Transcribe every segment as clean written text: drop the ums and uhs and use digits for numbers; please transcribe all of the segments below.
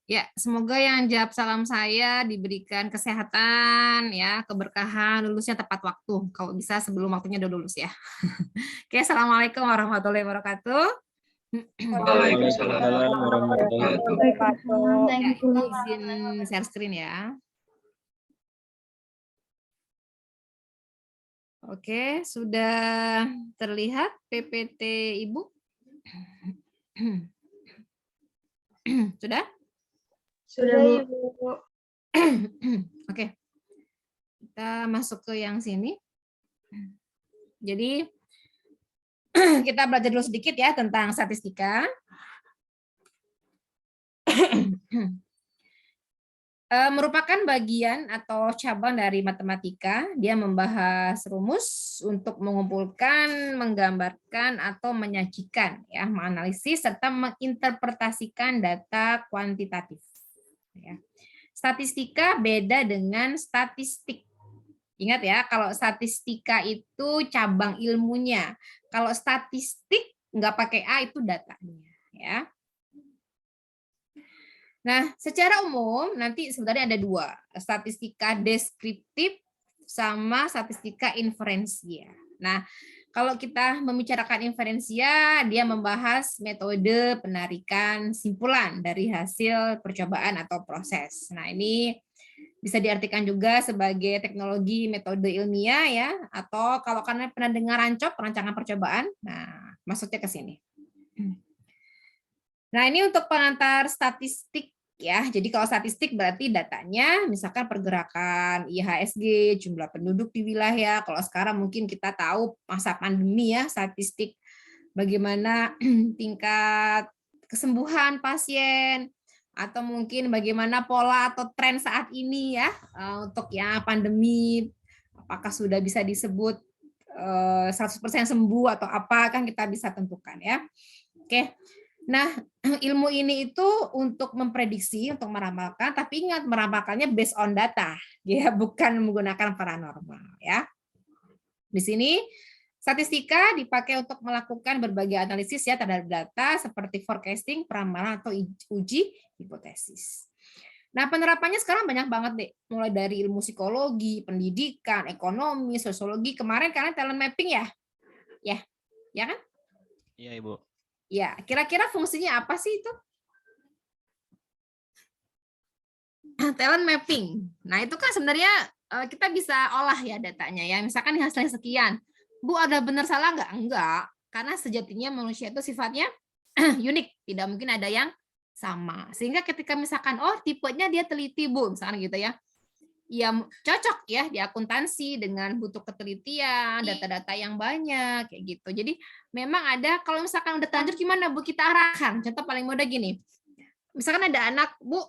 Ya, semoga yang jawab salam saya diberikan kesehatan, ya, keberkahan, lulusnya tepat waktu. Kalau bisa sebelum waktunya udah lulus ya. Oke, assalamualaikum warahmatullahi wabarakatuh. Waalaikumsalam Waalaikumsalam warahmatullahi warahmatullahi wabarakatuh. wabarakatuh. Ya, ini izin share screen ya. Oke, sudah terlihat PPT Ibu? Sudah? Sudah, Ibu. Oke, kita masuk ke yang sini. Jadi, kita belajar dulu sedikit ya tentang statistika. Merupakan bagian atau cabang dari matematika. Dia membahas rumus untuk mengumpulkan, menggambarkan, atau menyajikan, ya, menganalisis serta menginterpretasikan data kuantitatif. Ya. Statistika beda dengan statistik. Ingat ya, kalau statistika itu cabang ilmunya. Kalau statistik nggak pakai A itu datanya, ya. Nah, secara umum nanti sebenarnya ada dua, statistika deskriptif sama statistika inferensia. Nah, kalau kita membicarakan inferensia, dia membahas metode penarikan simpulan dari hasil percobaan atau proses. Nah, ini bisa diartikan juga sebagai teknologi metode ilmiah ya, atau kalau kalian pernah dengar RANCOP, perancangan percobaan, nah maksudnya ke sini. Nah, ini untuk pengantar statistik ya. Jadi kalau statistik berarti datanya misalkan pergerakan IHSG, jumlah penduduk di wilayah. Kalau sekarang mungkin kita tahu masa pandemi ya, statistik bagaimana tingkat kesembuhan pasien atau mungkin bagaimana pola atau tren saat ini ya untuk yang pandemi, apakah sudah bisa disebut 100% sembuh atau apa, kan kita bisa tentukan ya. Oke. Nah, ilmu ini itu untuk memprediksi, untuk meramalkan, tapi ingat meramalkannya based on data, ya, bukan menggunakan paranormal, ya. Di sini statistika dipakai untuk melakukan berbagai analisis ya terhadap data seperti forecasting, peramalan atau uji hipotesis. Nah, penerapannya sekarang banyak banget deh, mulai dari ilmu psikologi, pendidikan, ekonomi, sosiologi. Kemarin kalian talent mapping ya? Ya kan? Iya, Ibu. Ya, kira-kira fungsinya apa sih itu? Talent mapping. Nah, itu kan sebenarnya kita bisa olah ya datanya ya. Misalkan hasilnya sekian. Bu, ada benar salah nggak? Enggak. Karena sejatinya manusia itu sifatnya unik. Tidak mungkin ada yang sama. Sehingga ketika misalkan, oh tipenya dia teliti, Bu. Misalkan gitu ya. Ya cocok ya di akuntansi dengan butuh ketelitian, data-data yang banyak kayak gitu. Jadi memang ada, kalau misalkan udah terlanjur gimana Bu, kita arahkan. Contoh paling mudah gini, misalkan ada anak, Bu,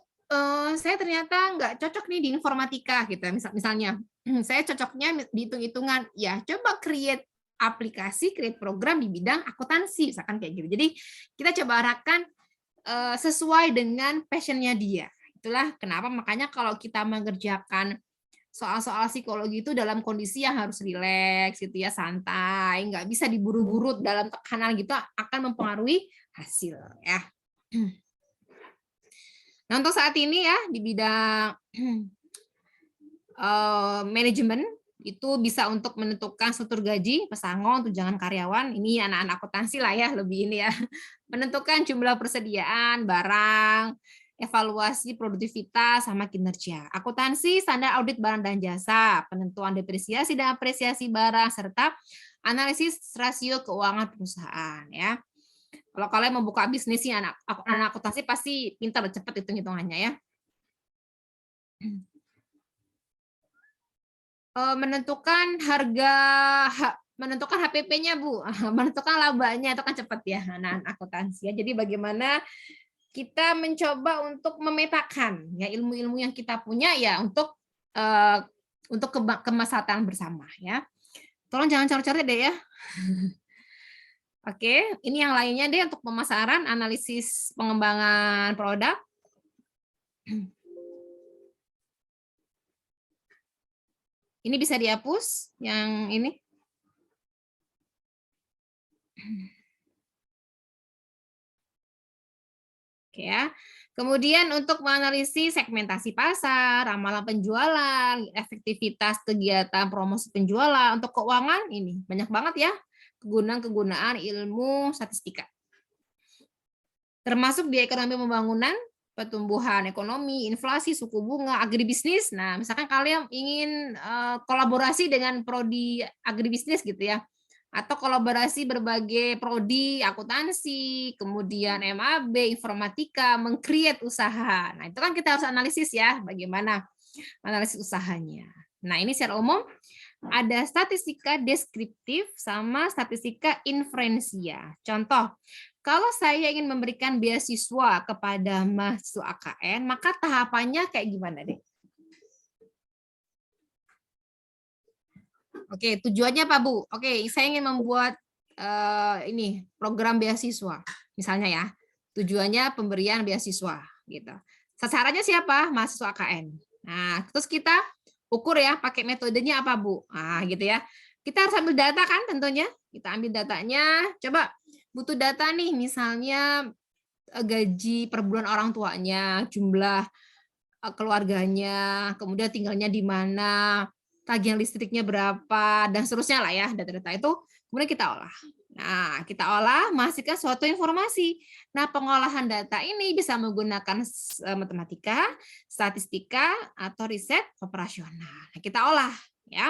saya ternyata nggak cocok nih di informatika gitu ya, misalnya saya cocoknya di hitung-hitungan, ya coba create aplikasi, create program di bidang akuntansi misalkan kayak gitu. Jadi kita coba arahkan sesuai dengan passionnya dia. Itulah kenapa makanya kalau kita mengerjakan soal-soal psikologi itu dalam kondisi yang harus rileks gitu ya, santai, nggak bisa diburu-buru dalam tekanan gitu, akan mempengaruhi hasil ya. Nah, untuk saat ini ya di bidang manajemen itu bisa untuk menentukan struktur gaji, pesangon, tunjangan karyawan. Ini anak-anak akuntansi lah ya, lebih ini ya. Menentukan jumlah persediaan barang, evaluasi produktivitas sama kinerja. Akuntansi, standar audit barang dan jasa, penentuan depresiasi dan apresiasi barang, serta analisis rasio keuangan perusahaan ya. Kalau kalian mau buka bisnis sih anak akuntansi pasti pintar, cepat hitung-hitungannya ya. Menentukan harga, menentukan HPP-nya Bu, menentukan labanya itu kan cepat ya anak akuntansi ya. Jadi bagaimana kita mencoba untuk memetakan ya ilmu-ilmu yang kita punya ya untuk kemaslahatan bersama ya. Tolong jangan coret-coret deh ya. Oke, ini yang lainnya deh untuk pemasaran, analisis pengembangan produk. Ini bisa dihapus yang ini. Oke ya. Kemudian untuk menganalisis segmentasi pasar, ramalan penjualan, efektivitas kegiatan promosi penjualan, untuk keuangan ini banyak banget ya kegunaan ilmu statistika. Termasuk di ekonomi pembangunan, pertumbuhan ekonomi, inflasi, suku bunga, agribisnis. Nah, misalkan kalian ingin kolaborasi dengan prodi agribisnis gitu ya, atau kolaborasi berbagai prodi akuntansi, kemudian MAB, informatika, meng-create usaha. Nah, itu kan kita harus analisis ya, bagaimana analisis usahanya. Nah, ini secara umum ada statistika deskriptif sama statistika inferensia. Contoh, kalau saya ingin memberikan beasiswa kepada mahasiswa AKN, maka tahapannya kayak gimana deh? Oke, tujuannya apa, Bu? Oke, saya ingin membuat ini program beasiswa, misalnya ya. Tujuannya pemberian beasiswa, gitu. Sasarannya siapa? Mahasiswa AKN. Nah, terus kita ukur ya, pakai metodenya apa, Bu? Nah, gitu ya. Kita harus ambil data kan tentunya. Kita ambil datanya. Coba butuh data nih, misalnya gaji per bulan orang tuanya, jumlah keluarganya, kemudian tinggalnya di mana, tagihan listriknya berapa, dan seterusnya lah ya, data-data itu kemudian kita olah. Nah, kita olah menghasilkan suatu informasi. Nah, pengolahan data ini bisa menggunakan matematika, statistika, atau riset operasional. Nah, kita olah ya.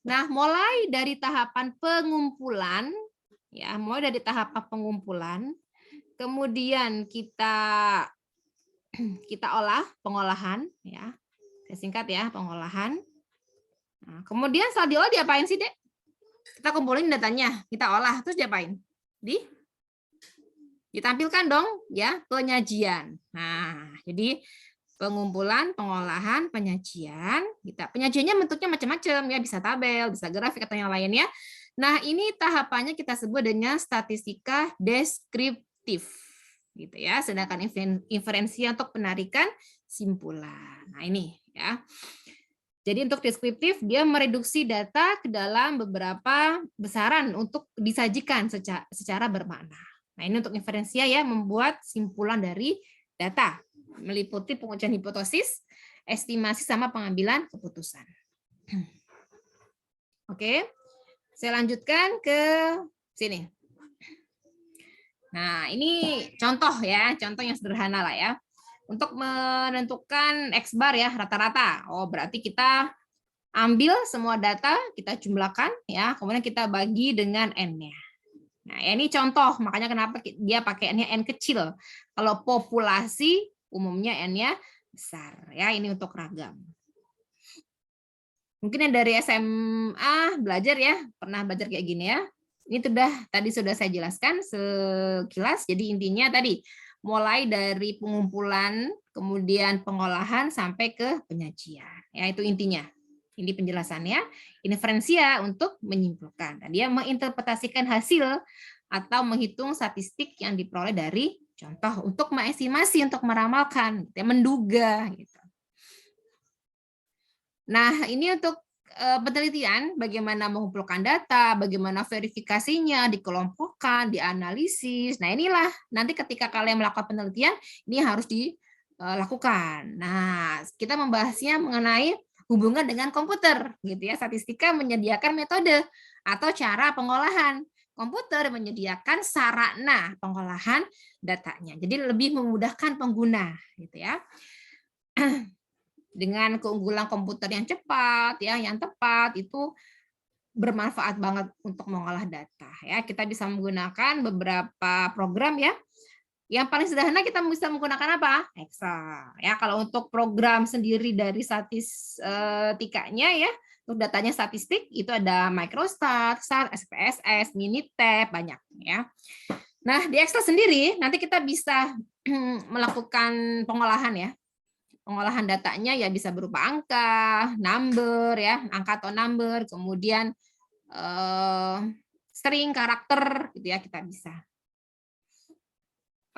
Nah, mulai dari tahapan pengumpulan ya, mulai dari tahapan pengumpulan, kemudian kita olah pengolahan ya. Saya singkat ya, pengolahan. Nah, kemudian setelah diolah diapain sih, Dek? Kita kumpulin datanya, kita olah, terus diapain? Ditampilkan dong ya, penyajian. Nah, jadi pengumpulan, pengolahan, penyajian. Penyajiannya bentuknya macam-macam ya, bisa tabel, bisa grafik atau yang lain ya. Nah, ini tahapannya kita sebut dengan statistika deskriptif gitu ya. Sedangkan inferensi untuk penarikan simpulan. Nah, ini ya. Jadi untuk deskriptif dia mereduksi data ke dalam beberapa besaran untuk disajikan secara bermakna. Nah, ini untuk inferensia ya, membuat simpulan dari data, meliputi pengujian hipotesis, estimasi sama pengambilan keputusan. Oke. Saya lanjutkan ke sini. Nah, ini contoh ya, contoh yang sederhana lah ya. Untuk menentukan X-bar ya, rata-rata. Oh, berarti kita ambil semua data, kita jumlahkan ya, kemudian kita bagi dengan N-nya. Nah, ini contoh, makanya kenapa dia pakai N-nya N kecil. Kalau populasi umumnya N-nya besar ya, ini untuk ragam. Mungkin yang dari SMA belajar ya, pernah belajar kayak gini ya. Ini tadi sudah saya jelaskan sekilas. Jadi intinya tadi mulai dari pengumpulan, kemudian pengolahan sampai ke penyajian. Ya, itu intinya. Ini penjelasannya. Inferensia untuk menyimpulkan. Dan dia menginterpretasikan hasil atau menghitung statistik yang diperoleh dari contoh untuk mengestimasi, untuk meramalkan, menduga gitu. Nah, ini untuk penelitian, bagaimana mengumpulkan data, bagaimana verifikasinya, dikelompokkan, dianalisis. Nah, inilah nanti ketika kalian melakukan penelitian, ini harus dilakukan. Nah, kita membahasnya mengenai hubungan dengan komputer, gitu ya. Statistika menyediakan metode atau cara pengolahan. Komputer menyediakan sarana pengolahan datanya. Jadi lebih memudahkan pengguna, gitu ya. Dengan keunggulan komputer yang cepat ya, yang tepat, itu bermanfaat banget untuk mengolah data ya. Kita bisa menggunakan beberapa program ya. Yang paling sederhana kita bisa menggunakan apa? Excel ya. Kalau untuk program sendiri dari statistikanya ya, untuk datanya statistik itu ada Microstat, SAR, SPSS, Minitab, banyak ya. Nah, di Excel sendiri nanti kita bisa melakukan pengolahan ya. Pengolahan datanya ya bisa berupa angka, number ya, angka atau number, kemudian string, karakter gitu ya, kita bisa.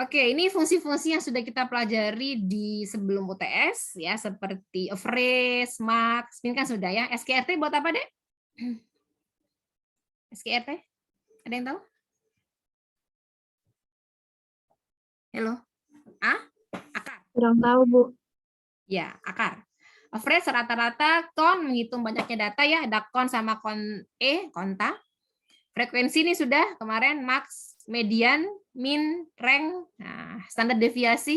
Oke, ini fungsi-fungsi yang sudah kita pelajari di sebelum UTS ya, seperti average, max, ini kan sudah ya. SKRT buat apa, Dek? SKRT? Ada yang tahu? Halo? Ah? Kurang tahu, Bu. Ya, akar. Average rata-rata, con menghitung banyaknya data ya, ada con sama konta. Frekuensi ini sudah kemarin, max, median, min, rank, nah, standar deviasi.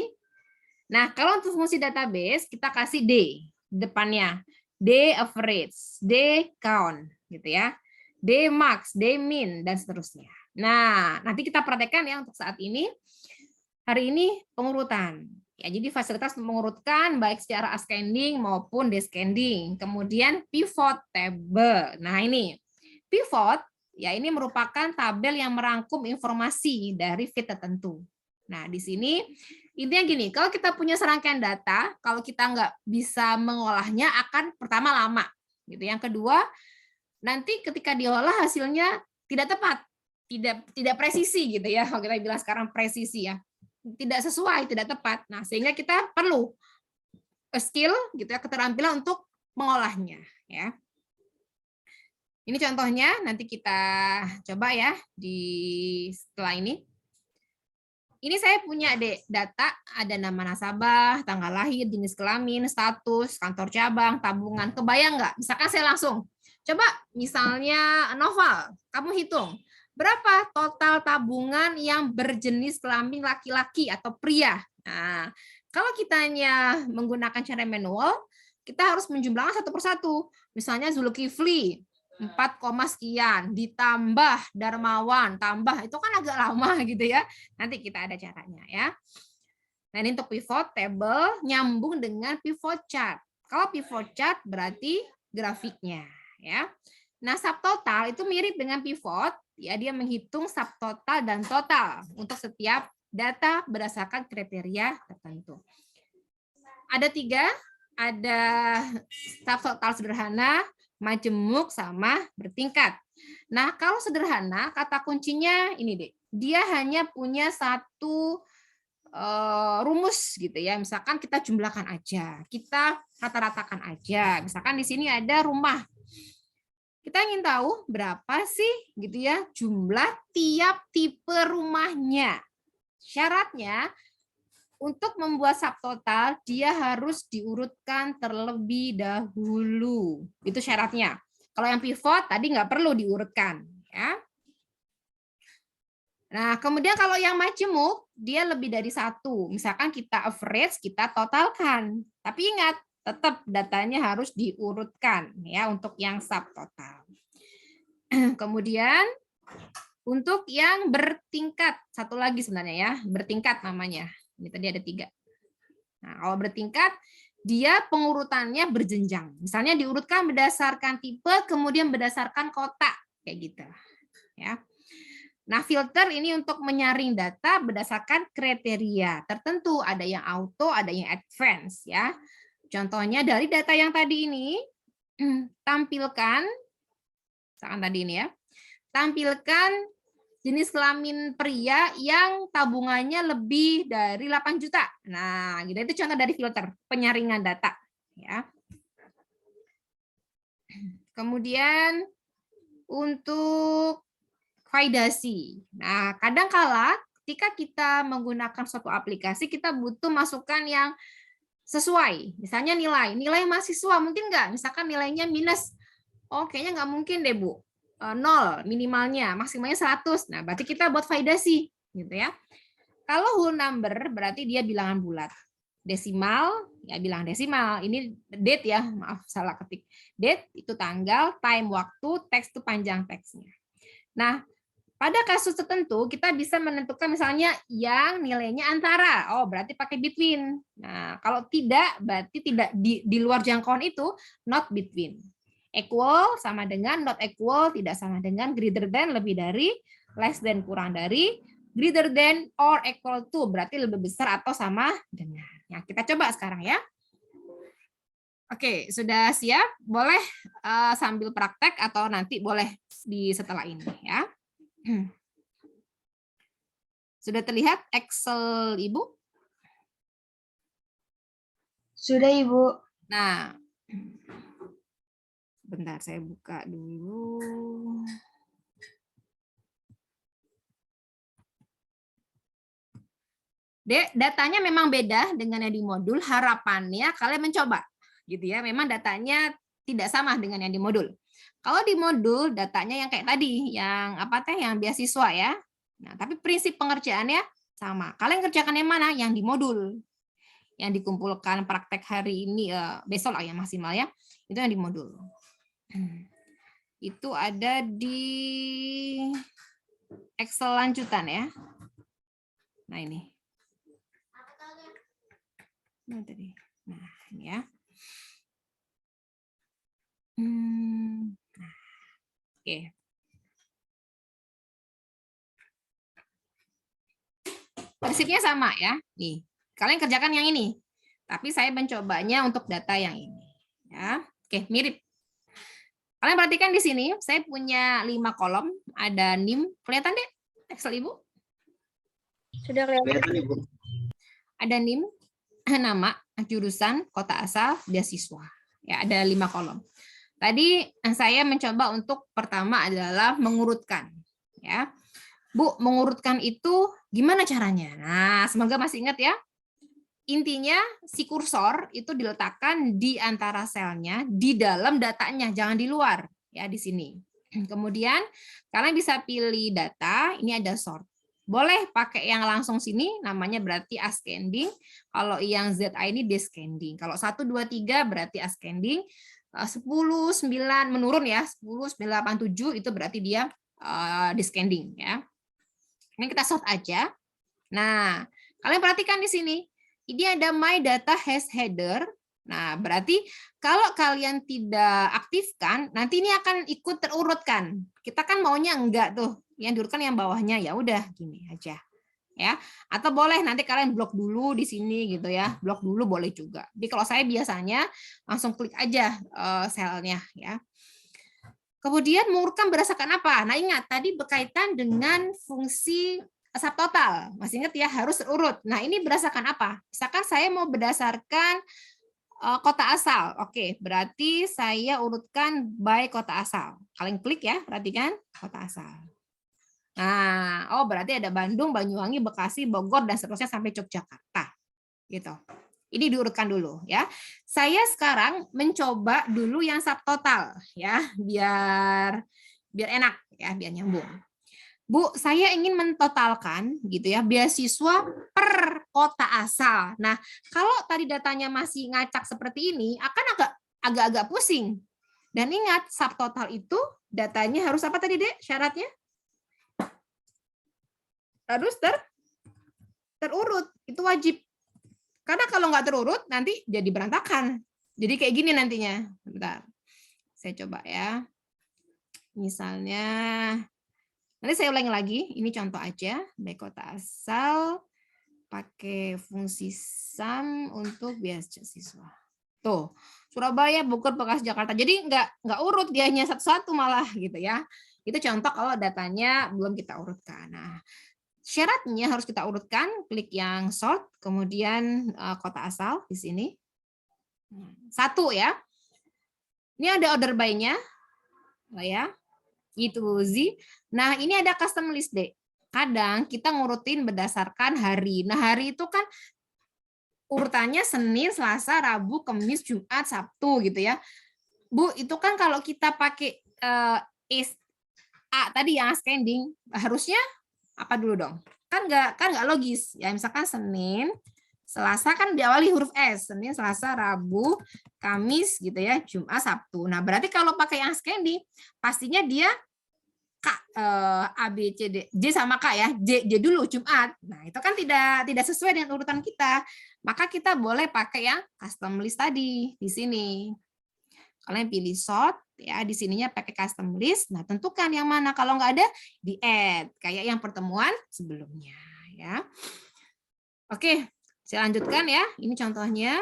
Nah, kalau untuk fungsi database, kita kasih D depannya. D average, D count, gitu ya. D max, D min, dan seterusnya. Nah, nanti kita praktekkan ya untuk saat ini. Hari ini pengurutan. Ya, jadi fasilitas mengurutkan baik secara ascending maupun descending. Kemudian pivot table. Nah, ini pivot ya ini merupakan tabel yang merangkum informasi dari feed tertentu. Nah, di sini intinya gini, kalau kita punya serangkaian data, kalau kita nggak bisa mengolahnya akan pertama lama, gitu. Yang kedua, nanti ketika diolah hasilnya tidak tepat, tidak presisi gitu ya. Kalau kita bilang sekarang presisi ya, tidak sesuai, tidak tepat. Nah, sehingga kita perlu skill gitu ya, keterampilan untuk mengolahnya ya. Ini contohnya, nanti kita coba ya di setelah ini. Ini saya punya data, ada nama nasabah, tanggal lahir, jenis kelamin, status, kantor cabang, tabungan. Kebayang nggak? Misalkan saya langsung, coba misalnya Noval, kamu hitung, berapa total tabungan yang berjenis kelamin laki-laki atau pria? Nah, kalau kitanya menggunakan cara manual, kita harus menjumlahkan satu persatu. Misalnya Zulkifli, 4, sekian ditambah Darmawan tambah itu kan agak lama gitu ya. Nanti kita ada caranya ya. Nah, ini untuk pivot table nyambung dengan pivot chart. Kalau pivot chart berarti grafiknya ya. Nah, subtotal itu mirip dengan pivot ya, dia menghitung subtotal dan total untuk setiap data berdasarkan kriteria tertentu. Ada 3, ada subtotal sederhana, majemuk, sama bertingkat. Nah, kalau sederhana, kata kuncinya ini deh. Dia hanya punya satu rumus gitu ya. Misalkan kita jumlahkan aja, kita rata-ratakan aja. Misalkan di sini ada rumah. Kita ingin tahu berapa sih gitu ya jumlah tiap tipe rumahnya. Syaratnya untuk membuat subtotal, dia harus diurutkan terlebih dahulu. Itu syaratnya. Kalau yang pivot tadi nggak perlu diurutkan. Ya. Nah, kemudian kalau yang majemuk, dia lebih dari 1. Misalkan kita average, kita totalkan. Tapi ingat, tetap datanya harus diurutkan ya untuk yang subtotal. Kemudian untuk yang bertingkat, satu lagi sebenarnya ya, bertingkat namanya. Ini tadi ada 3. Nah, kalau bertingkat, dia pengurutannya berjenjang. Misalnya diurutkan berdasarkan tipe, kemudian berdasarkan kota, kayak gitu. Ya. Nah, filter ini untuk menyaring data berdasarkan kriteria tertentu. Ada yang auto, ada yang advance. Ya. Contohnya dari data yang tadi ini, tampilkan, misalkan tadi ini ya, tampilkan jenis kelamin pria yang tabungannya lebih dari 8 juta. Nah, gitu itu contoh dari filter penyaringan data ya. Kemudian untuk validasi. Nah, kadangkala ketika kita menggunakan suatu aplikasi kita butuh masukan yang sesuai. Misalnya nilai mahasiswa mungkin nggak? Misalkan nilainya minus. Oh, kayaknya nggak mungkin deh, Bu. 0 minimalnya, maksimalnya 100. Nah, berarti kita buat validasi gitu ya. Kalau whole number berarti dia bilangan bulat. Desimal, ya bilang desimal. Ini date ya, maaf salah ketik. Date itu tanggal, time waktu, teks itu panjang teksnya. Nah, pada kasus tertentu kita bisa menentukan misalnya yang nilainya antara. Oh, berarti pakai between. Nah, kalau tidak berarti tidak di luar jangkauan itu not between. Equal sama dengan, not equal tidak sama dengan, greater than lebih dari, less than kurang dari, greater than or equal to berarti lebih besar atau sama dengan. Ya, kita coba sekarang ya. Oke, sudah siap? Boleh sambil praktek atau nanti boleh di setelah ini ya. Sudah terlihat Excel Ibu? Sudah, Ibu. Nah, bentar saya buka dulu. Datanya memang beda dengan yang di modul, harapannya kalian mencoba. Gitu ya, memang datanya tidak sama dengan yang di modul. Kalau di modul datanya yang kayak tadi, yang apa teh, yang beasiswa ya. Nah, tapi prinsip pengerjaannya sama. Kalian kerjakan yang mana? Yang di modul. Yang dikumpulkan praktek hari ini, besok lah ya maksimal ya. Itu yang di modul. Itu ada di Excel lanjutan ya. Nah, ini. Nah, tadi. Nah, ini ya. Nah, oke. Prinsipnya sama ya. Nih, kalian kerjakan yang ini. Tapi saya mencobanya untuk data yang ini. Ya, oke, mirip. Kalian perhatikan di sini, saya punya 5 kolom, ada NIM. Kelihatan deh Excel Ibu? Sudah kelihatan. Ibu. Ada NIM, nama, jurusan, kota asal, beasiswa. Ya, ada 5 kolom. Tadi saya mencoba untuk pertama adalah mengurutkan. Ya, Bu, mengurutkan itu gimana caranya? Nah, semoga masih ingat ya. Intinya si kursor itu diletakkan di antara selnya, di dalam datanya, jangan di luar ya, di sini. Kemudian kalian bisa pilih data, ini ada sort. Boleh pakai yang langsung sini, namanya berarti ascending. Kalau yang ZA ini descending. Kalau 1, 2, 3 berarti ascending. 10, 9 menurun ya, 10, 9, 8, 7 itu berarti dia descending ya. Ini kita sort aja. Nah, kalian perhatikan di sini. Ini ada my data has header. Nah, berarti kalau kalian tidak aktifkan, nanti ini akan ikut terurutkan. Kita kan maunya enggak tuh. Yang diurutkan yang bawahnya, ya udah gini aja. Ya. Atau boleh nanti kalian blok dulu di sini gitu ya. Blok dulu boleh juga. Jadi kalau saya biasanya langsung klik aja selnya ya. Kemudian mengurutkan berdasarkan apa? Nah, ingat tadi berkaitan dengan fungsi subtotal. Masih ingat ya, harus terurut. Nah, ini berdasarkan apa? Misalkan saya mau berdasarkan kota asal. Oke, berarti saya urutkan by kota asal. Kalian klik ya, perhatikan kota asal. Nah, oh berarti ada Bandung, Banyuwangi, Bekasi, Bogor, dan seterusnya sampai Yogyakarta. Gitu. Ini diurutkan dulu ya. Saya sekarang mencoba dulu yang subtotal ya, biar enak ya, biar nyambung. Bu, saya ingin mentotalkan gitu ya, beasiswa per kota asal. Nah, kalau tadi datanya masih ngacak seperti ini, akan agak-agak pusing. Dan ingat, subtotal itu datanya harus apa tadi, Dek? Syaratnya? Harus terurut, itu wajib. Karena kalau nggak terurut, nanti jadi berantakan. Jadi kayak gini nantinya. Bentar, saya coba ya. Misalnya, nanti saya ulangi lagi, ini contoh aja, baik kota asal, pakai fungsi sum untuk beasiswa. Tuh, Surabaya, Bogor, Bekasi, Jakarta. Jadi nggak urut, dia hanya satu-satu malah gitu ya. Itu contoh kalau datanya belum kita urutkan. Nah, syaratnya harus kita urutkan, klik yang sort, kemudian kota asal di sini. 1 ya. Ini ada order by-nya. Ya. Itu Z. Nah, ini ada custom list deh. Kadang kita ngurutin berdasarkan hari. Nah, hari itu kan urutannya Senin, Selasa, Rabu, Kamis, Jumat, Sabtu gitu ya. Bu, itu kan kalau kita pakai A tadi yang ascending, harusnya apa dulu dong? Kan nggak logis. Ya, misalkan Senin, Selasa kan diawali huruf S, Senin, Selasa, Rabu, Kamis gitu ya, Jumat, Sabtu. Nah, berarti kalau pakai yang ascending, pastinya dia A, B, C, D, J sama K ya, J dulu Jumat. Nah, itu kan tidak sesuai dengan urutan kita. Maka kita boleh pakai yang custom list tadi di sini. Kalian pilih sort ya, di sininya pakai custom list. Nah, tentukan yang mana. Kalau nggak ada, di add kayak yang pertemuan sebelumnya ya. Oke, saya lanjutkan ya. Ini contohnya.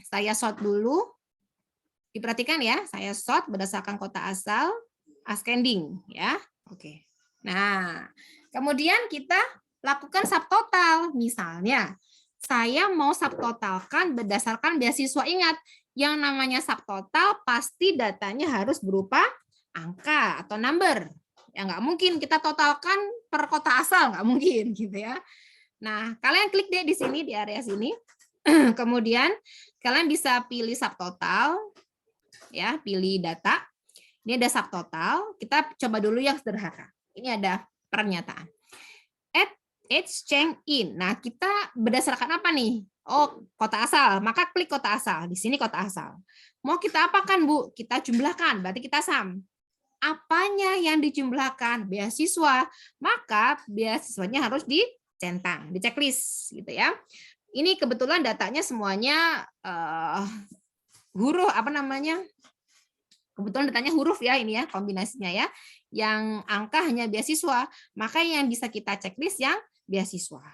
Saya sort dulu. Diperhatikan ya, saya sort berdasarkan kota asal, ascending ya. Oke. Nah, kemudian kita lakukan subtotal. Misalnya, saya mau subtotalkan berdasarkan beasiswa. Ingat, yang namanya subtotal pasti datanya harus berupa angka atau number. Ya nggak mungkin kita totalkan per kota asal, nggak mungkin gitu ya. Nah, kalian klik deh di sini, di area sini. Kemudian kalian bisa pilih subtotal, ya, pilih data. Ini ada subtotal. Kita coba dulu yang sederhana. Ini ada pernyataan. Add exchange in. Nah, kita berdasarkan apa nih? Oh, kota asal. Maka klik kota asal. Di sini kota asal. Mau kita apakan, Bu? Kita jumlahkan. Berarti kita sum. Apanya yang dijumlahkan? Beasiswa. Maka beasiswanya harus dicentang, di checklist gitu ya. Ini kebetulan datanya semuanya huruf apa namanya? Kebetulan datanya huruf ya ini ya kombinasinya ya. Yang angka hanya beasiswa, maka yang bisa kita checklist yang beasiswa.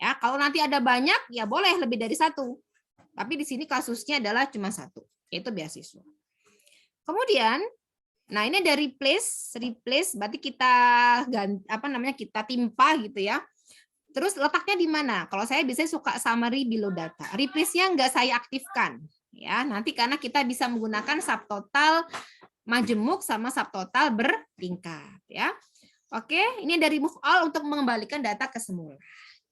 Ya, kalau nanti ada banyak ya boleh lebih dari satu. Tapi di sini kasusnya adalah cuma satu, yaitu beasiswa. Kemudian, nah ini ada replace berarti kita kita timpa gitu ya. Terus letaknya di mana? Kalau saya biasanya suka summary below data. Replace-nya nggak saya aktifkan. Ya, nanti karena kita bisa menggunakan subtotal majemuk sama subtotal bertingkat. Ya, oke. Ini dari remove all untuk mengembalikan data ke semula.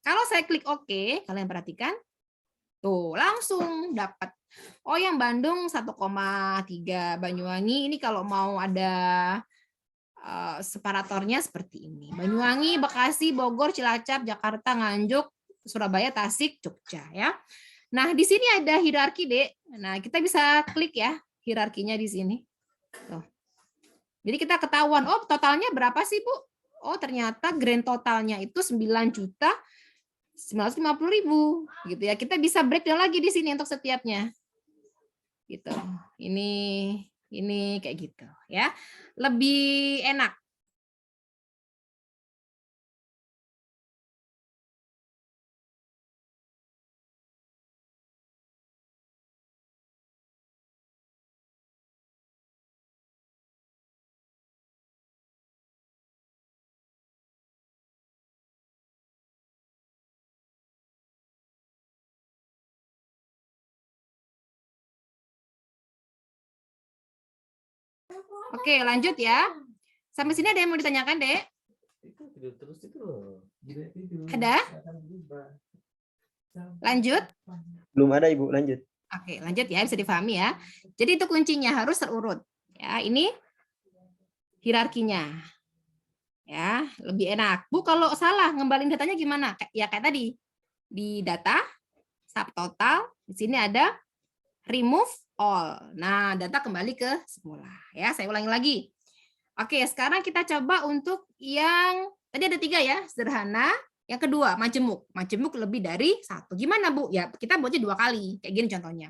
Kalau saya klik OK, kalian perhatikan, tuh langsung dapat. Oh, yang Bandung 1,3, Banyuwangi ini kalau mau ada separatornya seperti ini. Banyuwangi, Bekasi, Bogor, Cilacap, Jakarta, Nganjuk, Surabaya, Tasik, Jogja ya. Nah, di sini ada hierarki, Dek. Nah, kita bisa klik ya hierarkinya di sini. Tuh. Jadi kita ketahuan, oh totalnya berapa sih, Bu? Oh, ternyata grand totalnya itu 9.950.000 gitu ya. Kita bisa breakdown lagi di sini untuk setiapnya. Gitu. Ini kayak gitu ya. Lebih enak. Oke, lanjut ya. Sampai sini ada yang mau ditanyakan, Dek? Ada? Lanjut? Belum ada, Ibu, lanjut. Oke, lanjut ya, bisa difahami ya. Jadi itu kuncinya harus terurut. Ya, ini hierarkinya. Ya, lebih enak. Bu, kalau salah ngembalin datanya gimana? Ya kayak tadi. Di data, subtotal, di sini ada remove all. Nah, data kembali ke semula. Ya, saya ulangi lagi. Oke, sekarang kita coba untuk yang tadi ada 3 ya, sederhana. Yang kedua, majemuk. Majemuk lebih dari 1. Gimana, Bu? Ya, kita buatnya 2 kali. Kayak gini contohnya.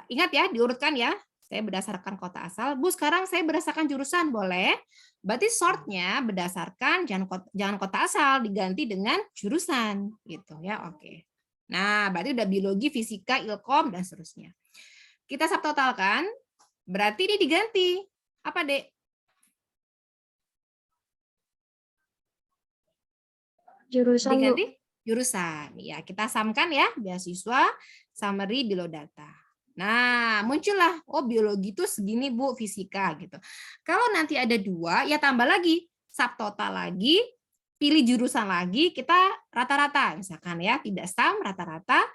Ingat ya, diurutkan ya. Saya berdasarkan kota asal. Bu, sekarang saya berdasarkan jurusan. Boleh. Berarti sortnya berdasarkan jangan kota asal, diganti dengan jurusan. Gitu ya, oke. Nah, berarti udah biologi, fisika, ilkom, dan seterusnya. Kita subtotalkan, berarti ini diganti. Apa, Dek? Jurusan, Bu. Diganti jurusan. Ya, kita samkan ya, beasiswa, summary below data. Nah, muncullah, oh biologi itu segini, Bu, fisika gitu. Kalau nanti ada 2, ya tambah lagi, subtotal lagi, pilih jurusan lagi, kita rata-rata. Misalkan ya, tidak sum, rata-rata.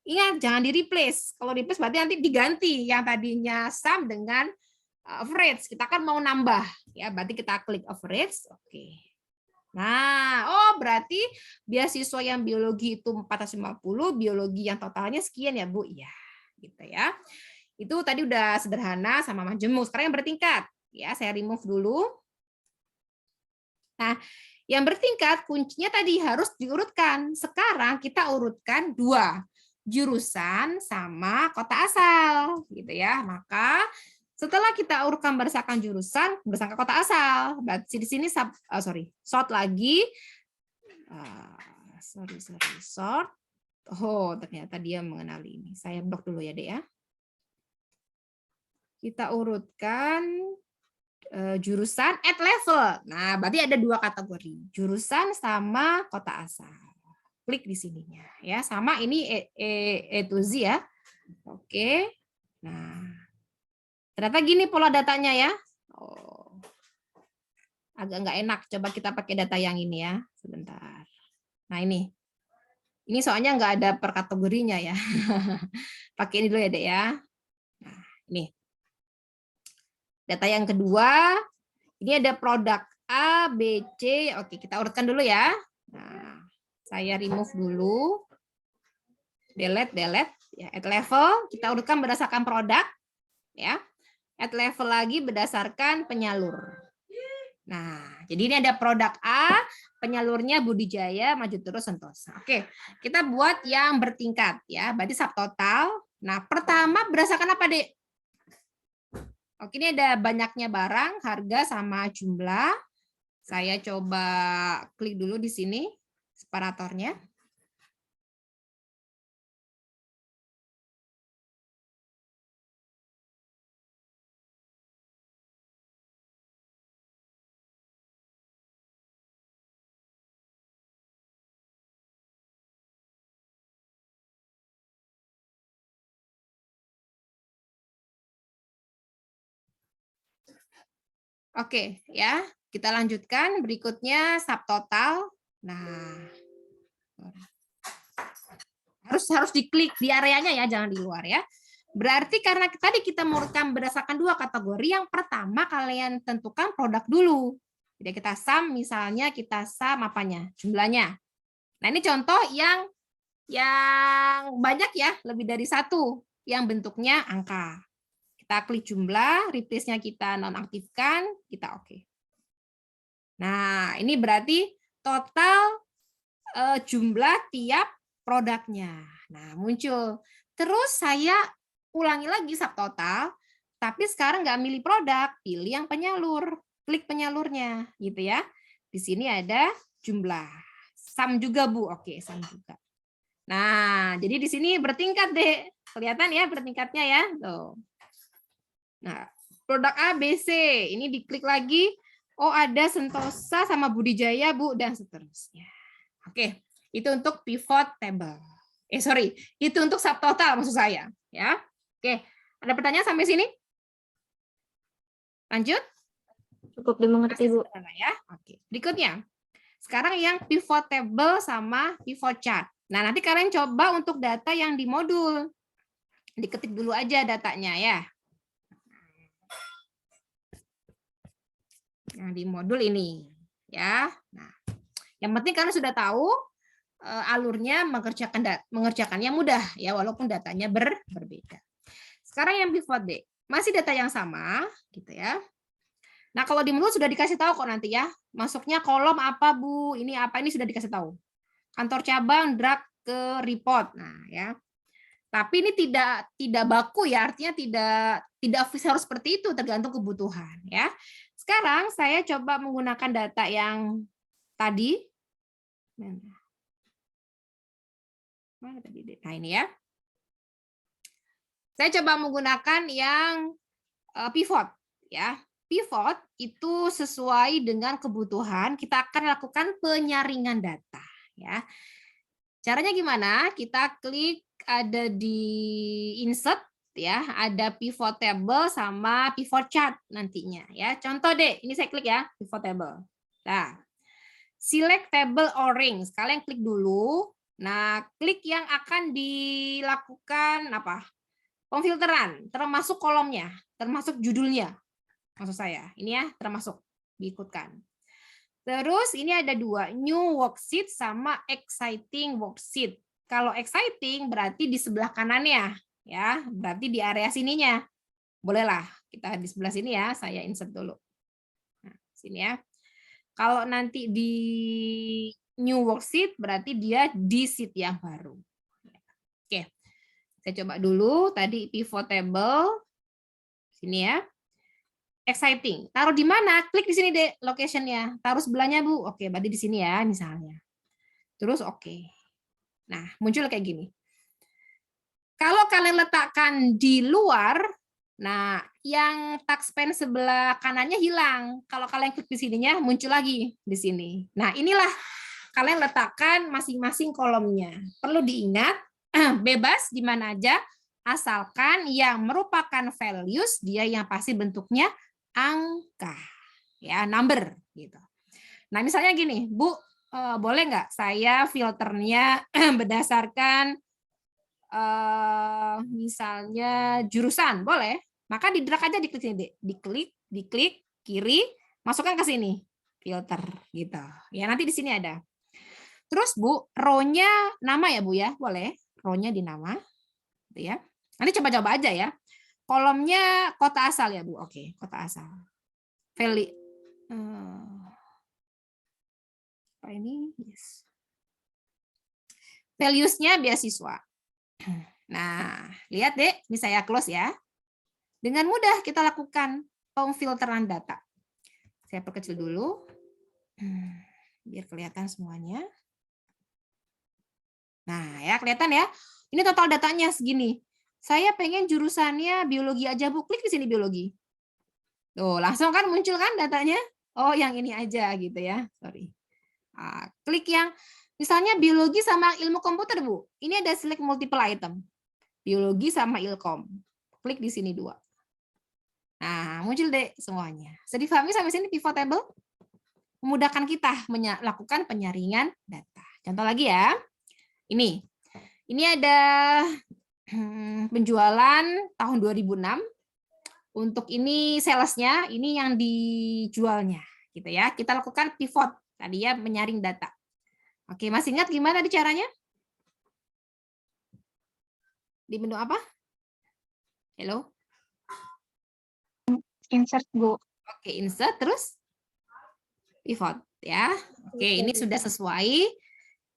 Ingat, jangan di-replace. Kalau replace berarti nanti diganti yang tadinya sum dengan average. Kita kan mau nambah. Ya, berarti kita klik average. Oke. Nah, oh berarti beasiswa yang biologi itu 450, biologi yang totalnya sekian ya, Bu? Iya. Gitu ya. Itu tadi udah sederhana sama majemuk. Sekarang yang bertingkat. Ya, saya remove dulu. Nah, yang bertingkat kuncinya tadi harus diurutkan. Sekarang kita urutkan 2, jurusan sama kota asal, gitu ya. Maka setelah kita urutkan berdasarkan jurusan, berdasarkan kota asal. Berarti di sini sort lagi. Sort. Oh, ternyata dia mengenali ini. Saya blok dulu ya, Dek ya. Kita urutkan jurusan at level. Nah, berarti ada 2 kategori. Jurusan sama kota asal. Klik di sininya ya. Sama ini E to Z ya. Oke. Nah, ternyata gini pola datanya ya. Oh. Agak nggak enak. Coba kita pakai data yang ini ya. Sebentar. Nah, ini. Ini soalnya nggak ada per kategorinya ya. Pakai ini dulu ya, Dek ya. Nah, ini. Data yang kedua, ini ada produk A, B, C. Oke, kita urutkan dulu ya. Nah, saya remove dulu. Delete. Ya, add level, kita urutkan berdasarkan produk. Ya. Add level lagi berdasarkan penyalur. Nah, jadi ini ada produk A, penyalurnya Budijaya, Maju Terus, Sentosa. Oke, kita buat yang bertingkat ya, berarti subtotal. Nah, pertama berdasarkan apa, Dek? Oke, ini ada banyaknya barang, harga sama jumlah. Saya coba klik dulu di sini separatornya. Oke, ya. Kita lanjutkan berikutnya subtotal. Nah, harus diklik di areanya ya, jangan di luar ya. Berarti karena tadi kita mengurutkan berdasarkan dua kategori, yang pertama kalian tentukan produk dulu. Jadi kita sum, misalnya kita sum apanya? Jumlahnya. Nah, ini contoh yang banyak ya, lebih dari satu, yang bentuknya angka. Kita klik jumlah, replace-nya kita nonaktifkan, kita oke. Nah, ini berarti total jumlah tiap produknya. Nah, muncul. Terus saya ulangi lagi subtotal, tapi sekarang nggak milih produk, pilih yang penyalur. Klik penyalurnya, gitu ya. Di sini ada jumlah. Sum juga, Bu. Oke, sum juga. Nah, jadi di sini bertingkat, Dek. Kelihatan ya bertingkatnya ya. Tuh. Nah, produk A, B, C. Ini diklik lagi. Oh, ada Sentosa sama Budijaya, Bu, dan seterusnya. Oke, itu untuk pivot table. Sorry, itu untuk subtotal maksud saya. Ya, oke. Ada pertanyaan sampai sini? Lanjut? Cukup dimengerti, Bu. Ya, oke. Berikutnya, sekarang yang pivot table sama pivot chart. Nah, nanti kalian coba untuk data yang di modul. Diketik dulu aja datanya ya. Yang di modul ini ya. Nah, yang penting kalian sudah tahu alurnya mengerjakannya mudah ya, walaupun datanya berbeda. Sekarang yang pivot D, masih data yang sama gitu ya. Nah, kalau di modul sudah dikasih tahu kok nanti ya, masuknya kolom apa, Bu, ini apa, ini sudah dikasih tahu. Kantor cabang drag ke report. Nah, ya. Tapi ini tidak baku ya, artinya tidak harus seperti itu, tergantung kebutuhan ya. Sekarang saya coba menggunakan data yang tadi. Mana tadi? Nah, ini ya. Saya coba menggunakan yang pivot ya. Pivot itu sesuai dengan kebutuhan, kita akan lakukan penyaringan data ya. Caranya gimana? Kita klik ada di insert ya, ada pivot table sama pivot chart nantinya ya. Contoh deh, ini saya klik ya, pivot table. Nah, select table or ring. Kalian klik dulu. Nah, klik yang akan dilakukan apa? Pemfilteran, termasuk kolomnya, termasuk judulnya. Maksud saya, ini ya, termasuk diikutkan. Terus ini ada dua, new worksheet sama exciting worksheet. Kalau exciting berarti di sebelah kanannya, ya, berarti di area sininya. Bolehlah kita di sebelah sini ya, saya insert dulu. Nah, sini ya. Kalau nanti di new worksheet berarti dia di sheet yang baru. Oke, saya coba dulu tadi pivot table, sini ya. Exciting. Taruh di mana? Klik di sini deh location-nya. Taruh sebelahnya, Bu. Oke, berarti di sini ya misalnya. Terus oke. Nah, muncul kayak gini. Kalau kalian letakkan di luar, nah yang touchpen sebelah kanannya hilang. Kalau kalian klik di sininya muncul lagi di sini. Nah, inilah kalian letakkan masing-masing kolomnya. Perlu diingat, bebas di mana aja, asalkan yang merupakan values dia yang pasti bentuknya angka, ya, number gitu. Nah, misalnya gini, Bu, boleh nggak saya filternya berdasarkan misalnya jurusan, boleh. Maka di drag aja diklik sini, diklik kiri, masukkan ke sini filter gitu. Ya nanti di sini ada. Terus Bu, row-nya nama ya Bu ya, boleh. Row-nya di nama, gitu ya. Nanti coba-coba aja ya. Kolomnya kota asal ya Bu, oke, kota asal. Value. Apa ini? Yes. Values-nya beasiswa. Nah, lihat deh, ini saya close ya. Dengan mudah kita lakukan pemfilteran data. Saya perkecil dulu, biar kelihatan semuanya. Nah, ya kelihatan ya. Ini total datanya segini. Saya pengen jurusannya biologi aja, Bu. Klik di sini biologi. Tuh, langsung kan muncul kan datanya? Oh, yang ini aja gitu ya. Sorry. Nah, klik yang misalnya biologi sama ilmu komputer, Bu. Ini ada select multiple item. Biologi sama ilkom. Klik di sini 2. Nah, muncul deh semuanya. Jadi difahami sampai sini pivot table? Memudahkan kita melakukan penyaringan data. Contoh lagi ya. Ini ada penjualan tahun 2006. Untuk ini salesnya, ini yang dijualnya, gitu ya. Kita lakukan pivot tadi ya, menyaring data. Oke, masih ingat gimana tadi caranya? Di menu apa? Hello? Insert, Bu. Oke, insert terus pivot ya. Oke, ini sudah sesuai.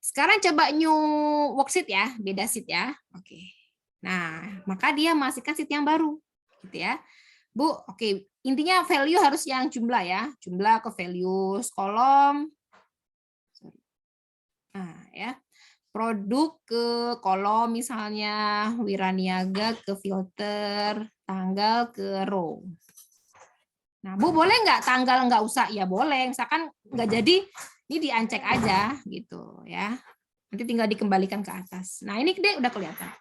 Sekarang coba new worksheet ya, beda sheet ya. Oke. Nah, maka dia masukkan sheet yang baru, gitu ya. Bu, oke, intinya value harus yang jumlah ya, jumlah ke values kolom. Nah, ya. Produk ke kolom misalnya, wiraniaga ke filter, tanggal ke row. Nah, Bu boleh nggak tanggal nggak usah? Ya boleh, misalkan nggak jadi, ini diancek aja gitu ya. Nanti tinggal dikembalikan ke atas. Nah ini deh udah kelihatan.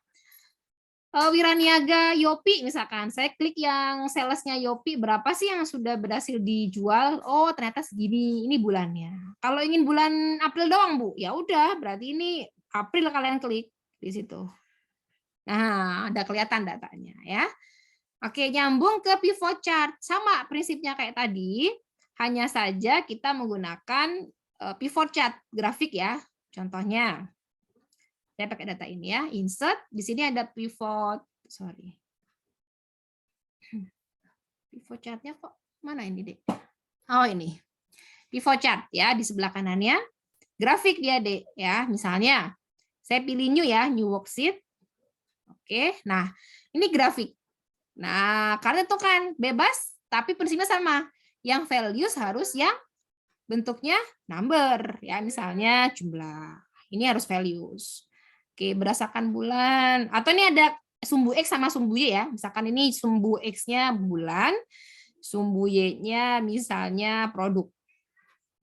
Wiraniaga Yopi misalkan, saya klik yang salesnya Yopi, berapa sih yang sudah berhasil dijual? Oh ternyata segini, ini bulannya. Kalau ingin bulan April doang Bu, ya udah berarti ini April kalian klik di situ. Nah ada kelihatan datanya ya. Oke, nyambung ke pivot chart. Sama prinsipnya kayak tadi, hanya saja kita menggunakan pivot chart grafik ya. Contohnya, saya pakai data ini ya, insert, di sini ada pivot, sorry. Pivot chartnya kok mana ini, Dek? Oh, ini. Pivot chart ya, di sebelah kanannya. Grafik dia, Dek, ya. Misalnya, saya pilih new ya, new worksheet. Oke, nah, ini grafik. Nah, karena itu kan bebas, tapi prinsipnya sama. Yang values harus yang bentuknya number, ya misalnya jumlah. Ini harus values. Oke, berdasarkan bulan. Atau ini ada sumbu X sama sumbu Y ya. Misalkan ini sumbu X-nya bulan, sumbu Y-nya misalnya produk.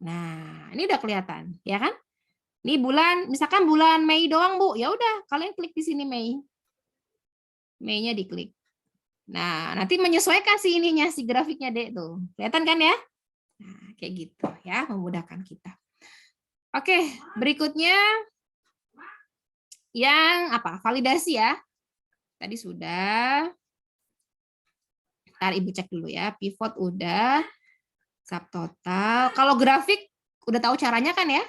Nah, ini udah kelihatan, ya kan? Ini bulan, misalkan bulan Mei doang, Bu. Ya udah, kalian klik di sini Mei. Mei-nya diklik. Nah, nanti menyesuaikan si ininya, si grafiknya, Dek, tuh. Kelihatan kan ya? Nah, kayak gitu ya, memudahkan kita. Oke, berikutnya yang apa? Validasi ya. Tadi sudah. Ntar Ibu cek dulu ya. Pivot udah. Subtotal. Kalau grafik udah tahu caranya kan ya?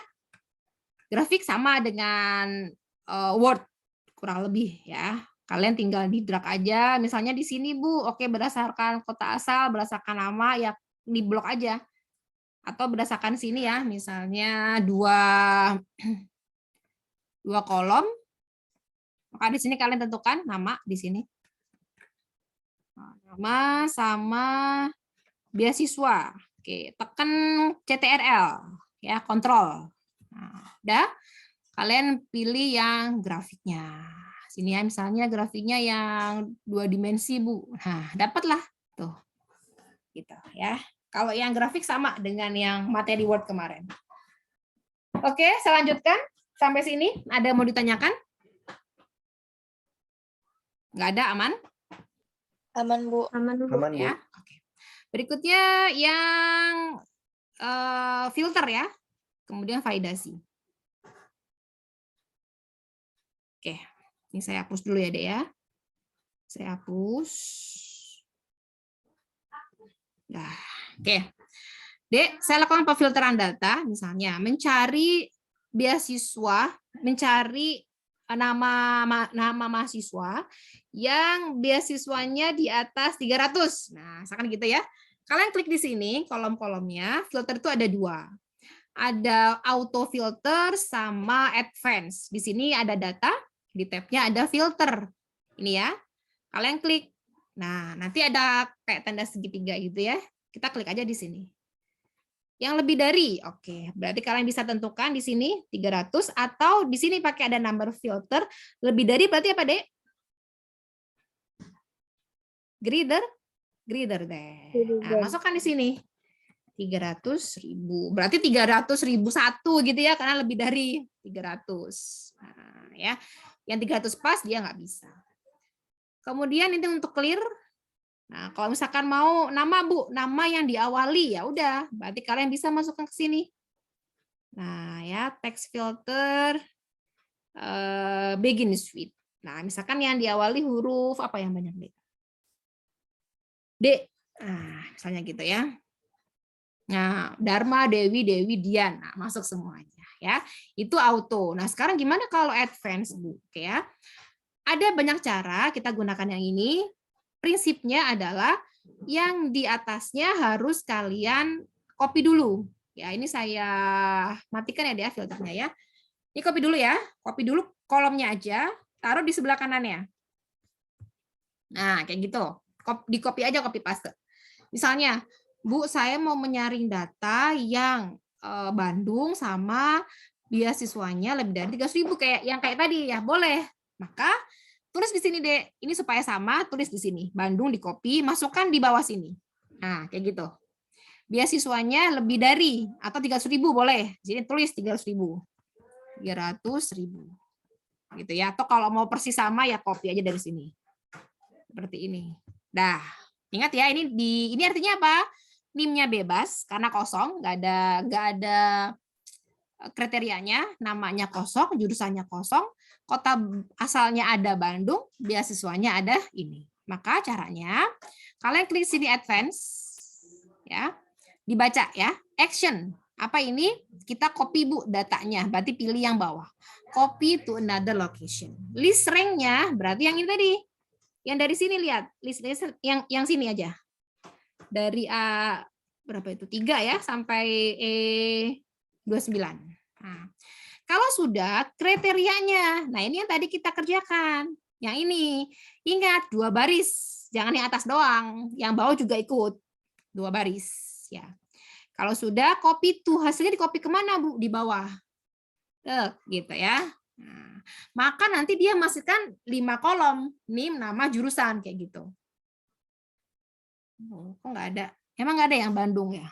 Grafik sama dengan Word kurang lebih ya. Kalian tinggal di drag aja. Misalnya di sini Bu, oke berdasarkan kota asal, berdasarkan nama ya di blok aja. Atau berdasarkan sini ya, misalnya dua kolom. Maka di sini kalian tentukan nama di sini. Nama sama beasiswa. Oke, tekan CTRL ya, kontrol. Nah, udah. Kalian pilih yang grafiknya. Sini ya, misalnya grafiknya yang 2 dimensi, Bu. Nah, dapatlah tuh. Gitu ya. Kalau yang grafik sama dengan yang materi Word kemarin. Oke, saya lanjutkan. Sampai sini, ada mau ditanyakan? Nggak ada, aman? Aman, Bu. Aman, Bu. Ya. Oke. Berikutnya yang filter ya. kemudian validasi. Oke, ini saya hapus dulu ya, Dek ya. Saya hapus. Nah, oke. Dek, saya lakukan pemfilteran data, misalnya mencari beasiswa, mencari nama mahasiswa yang beasiswanya di atas 300. Nah, misalkan gitu ya. Kalian klik di sini, kolom-kolomnya, filter itu ada 2. Ada auto filter sama advance. Di sini ada data, di tabnya ada filter. Ini ya. Kalian klik. Nah, nanti ada kayak tanda segitiga gitu ya. Kita klik aja di sini. Yang lebih dari, oke. Berarti kalian bisa tentukan di sini 300 atau di sini pakai ada number filter. Lebih dari berarti apa, Dek? Greater deh. Nah, masukkan di sini. 300.000. Berarti 300.001 gitu ya, karena lebih dari 300. Nah, ya. Yang 300 pas dia nggak bisa. Kemudian ini untuk clear. Nah, kalau misalkan mau nama Bu, nama yang diawali ya udah, berarti kalian bisa masukkan ke sini. Nah, ya text filter begin with. Nah, misalkan yang diawali huruf apa yang banyak, Dek? D. Nah, misalnya gitu ya. Nah, Dharma, Dewi, Dian. Nah, masuk semuanya ya. Itu auto. Nah, sekarang gimana kalau advance, Bu? Oke ya. Ada banyak cara kita gunakan yang ini. Prinsipnya adalah yang di atasnya harus kalian copy dulu. Ya, ini saya matikan ya dia filternya ya. Ini copy dulu ya. Copy dulu kolomnya aja, taruh di sebelah kanannya. Nah, kayak gitu. Di copy aja, copy paste. Misalnya, Bu, saya mau menyaring data yang Bandung sama beasiswanya lebih dari 300.000 kayak yang kayak tadi ya, boleh. Maka tulis di sini, Dek. Ini supaya sama, tulis di sini. Bandung di copy, masukkan di bawah sini. Nah, kayak gitu. Beasiswanya lebih dari atau 300.000 boleh. Jadi tulis 300.000. 300.000. Gitu ya. Atau kalau mau persis sama ya copy aja dari sini. Seperti ini. Dah, ingat ya ini artinya apa? NIM-nya bebas karena kosong, nggak ada kriterianya, namanya kosong, jurusannya kosong, kota asalnya ada Bandung, beasiswanya ada ini. Maka caranya kalian klik sini advance ya. Dibaca ya. Action. Apa ini? Kita copy Bu datanya, berarti pilih yang bawah. Copy to another location. List rank-nya berarti yang ini tadi. Yang dari sini lihat, list yang sini aja. Dari A berapa itu? 3 ya sampai E29. Nah, kalau sudah kriterianya. Nah, ini yang tadi kita kerjakan. Yang ini. Ingat 2 baris, jangan yang atas doang, yang bawah juga ikut. 2 baris ya. Kalau sudah copy to, hasilnya di copy kemana Bu? Di bawah. Gitu ya. Nah, maka nanti dia masukkan 5 kolom, NIM, nama, jurusan kayak gitu. Oh, kok nggak ada? Emang nggak ada yang Bandung ya?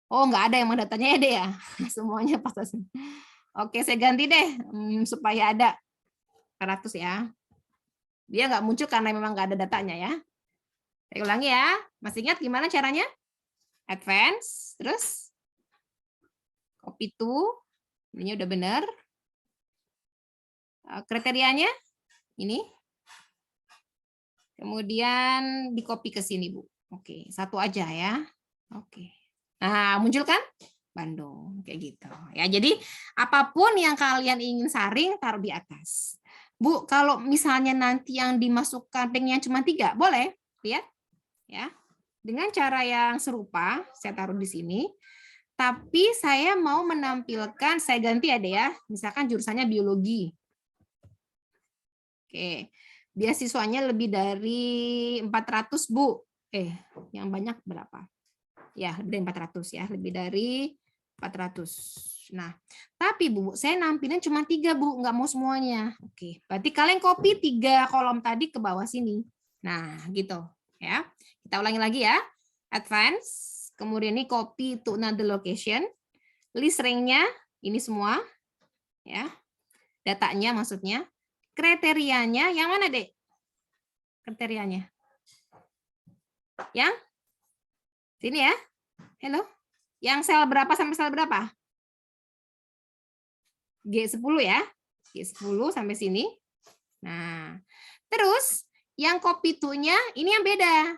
Oh, nggak ada yang datanya ya deh ya? Semuanya pas. Oke, saya ganti deh supaya ada 100 ya. Dia nggak muncul karena memang nggak ada datanya ya. Saya ulangi ya. Masih ingat gimana caranya? Advance, terus copy to, ini udah benar. Kriterianya ini. Kemudian di copy ke sini, Bu. Oke, 1 aja ya. Oke. Nah, muncul kan? Bandung, kayak gitu. Ya, jadi apapun yang kalian ingin saring taruh di atas. Bu, kalau misalnya nanti yang dimasukkan linknya cuma 3, boleh? Lihat. Ya. Dengan cara yang serupa, saya taruh di sini. Tapi saya mau menampilkan, saya ganti ada ya. Misalkan jurusannya biologi. Oke, beasiswanya lebih dari 400, Bu. Yang banyak berapa? Ya, lebih dari 400 ya, lebih dari 400. Nah, tapi Bu, saya nampilin cuma 3, Bu, nggak mau semuanya. Oke, berarti kalian copy 3 kolom tadi ke bawah sini. Nah, gitu ya. Kita ulangi lagi ya. Advance, kemudian ini copy to another location. List rank-nya ini semua ya. Datanya maksudnya. Kriterianya yang mana, Dek? Kriterianya. Yang sini ya. Halo. Yang sel berapa sampai sel berapa? G10 ya. G10 sampai sini. Nah, terus yang copy to-nya ini yang beda.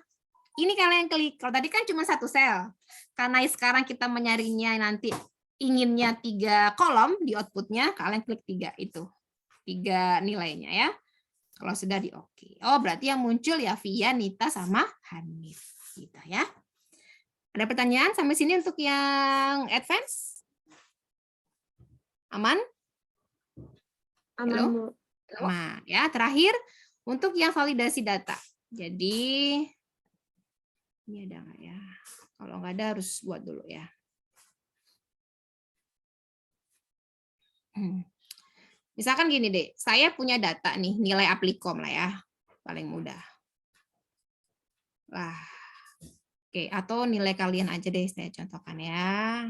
Ini kalian klik. Kalau tadi kan cuma satu sel. Karena sekarang kita menyarinya nanti inginnya 3 kolom di outputnya, kalian klik 3 itu. 3 nilainya ya. Kalau sudah di oke. Oh, berarti yang muncul ya Via, Nita, sama Hanif. Gitu ya. Ada pertanyaan sampai sini untuk yang advance? Aman? Aman, Halo? Bu. Aman. Ya, terakhir untuk yang validasi data. Jadi ini ada nggak ya? Kalau nggak ada harus buat dulu ya. Misalkan gini deh, saya punya data nih, nilai Aplicom lah ya, paling mudah. Wah, oke, atau nilai kalian aja deh, saya contohkan ya.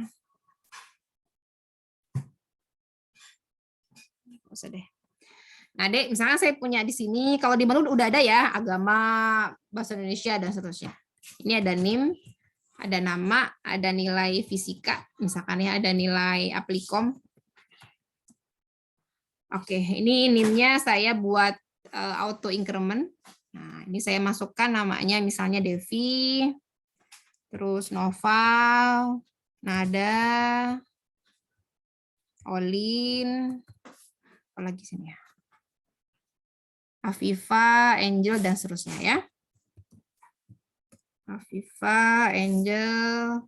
Nggak usah deh. Nah, Dek, misalkan saya punya di sini, kalau di Malu udah ada ya, agama, bahasa Indonesia, dan seterusnya. Ini ada NIM, ada nama, ada nilai fisika, misalkan ya, ada nilai Aplicom. Oke, ini NIM-nya saya buat auto increment. Nah, ini saya masukkan namanya misalnya Devi, terus Noval, Nada, Olin, apa lagi sini ya? Afifa, Angel, dan seterusnya ya. Afifa, Angel,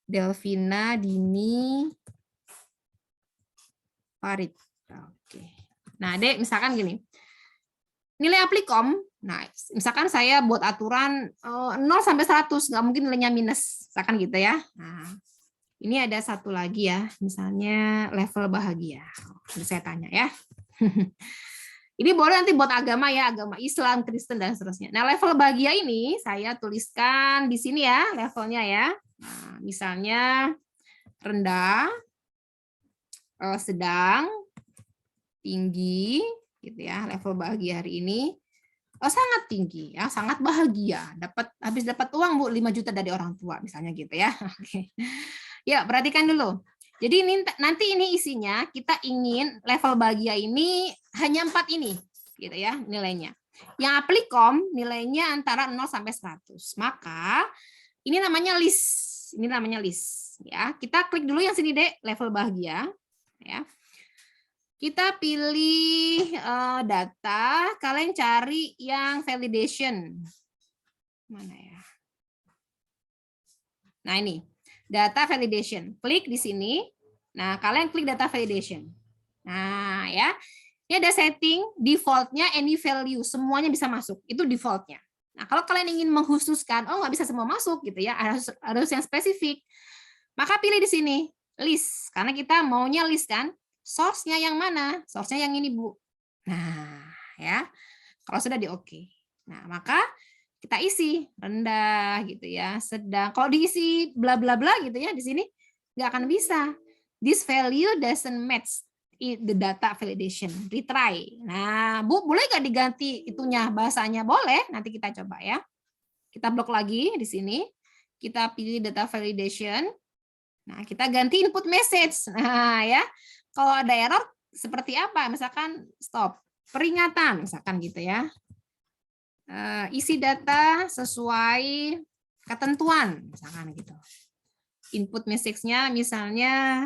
Delvina, Dini, Farid. Oke. Nah, Dek, misalkan gini. Nilai Aplicom, nah, misalkan saya buat aturan 0 sampai 100, nggak mungkin nilainya minus, misalkan gitu ya. Nah, ini ada satu lagi ya, misalnya level bahagia. Ini saya tanya ya. Ini boleh nanti buat agama ya, agama Islam, Kristen, dan seterusnya. Nah, level bahagia ini saya tuliskan di sini ya, levelnya ya. Nah, misalnya rendah, sedang, tinggi, gitu ya. Level bahagia hari ini sangat tinggi ya, sangat bahagia. Habis dapat uang Bu 5 juta dari orang tua misalnya gitu ya. Oke. Ya, perhatikan dulu. Jadi ini nanti ini isinya kita ingin level bahagia ini hanya 4 ini gitu ya nilainya. Yang Aplicom nilainya antara 0 sampai 100. Maka ini namanya list. Ini namanya list ya. Kita klik dulu yang sini Dek, level bahagia ya. Kita pilih data, kalian cari yang validation. Mana ya? Nah, ini. Data validation. Klik di sini. Nah, kalian klik data validation. Nah, ya. Ini ada setting default-nya any value, semuanya bisa masuk. Itu default-nya. Nah, kalau kalian ingin mengkhususkan, nggak bisa semua masuk gitu ya, harus yang spesifik. Maka pilih di sini list, karena kita maunya list kan. Source-nya yang mana? Source-nya yang ini, Bu. Nah, ya. Kalau sudah di oke. Nah, maka kita isi rendah gitu ya, sedang. Kalau diisi bla bla bla gitu ya di sini nggak akan bisa. This value doesn't match the data validation. Retry. Nah, Bu, boleh nggak diganti itunya bahasanya? Boleh. Nanti kita coba ya. Kita blok lagi di sini. Kita pilih data validation. Nah, kita ganti input message. Nah, ya. Kalau ada error seperti apa? Misalkan stop, peringatan, misalkan gitu ya. Isi data sesuai ketentuan, misalkan gitu. Input message-nya misalnya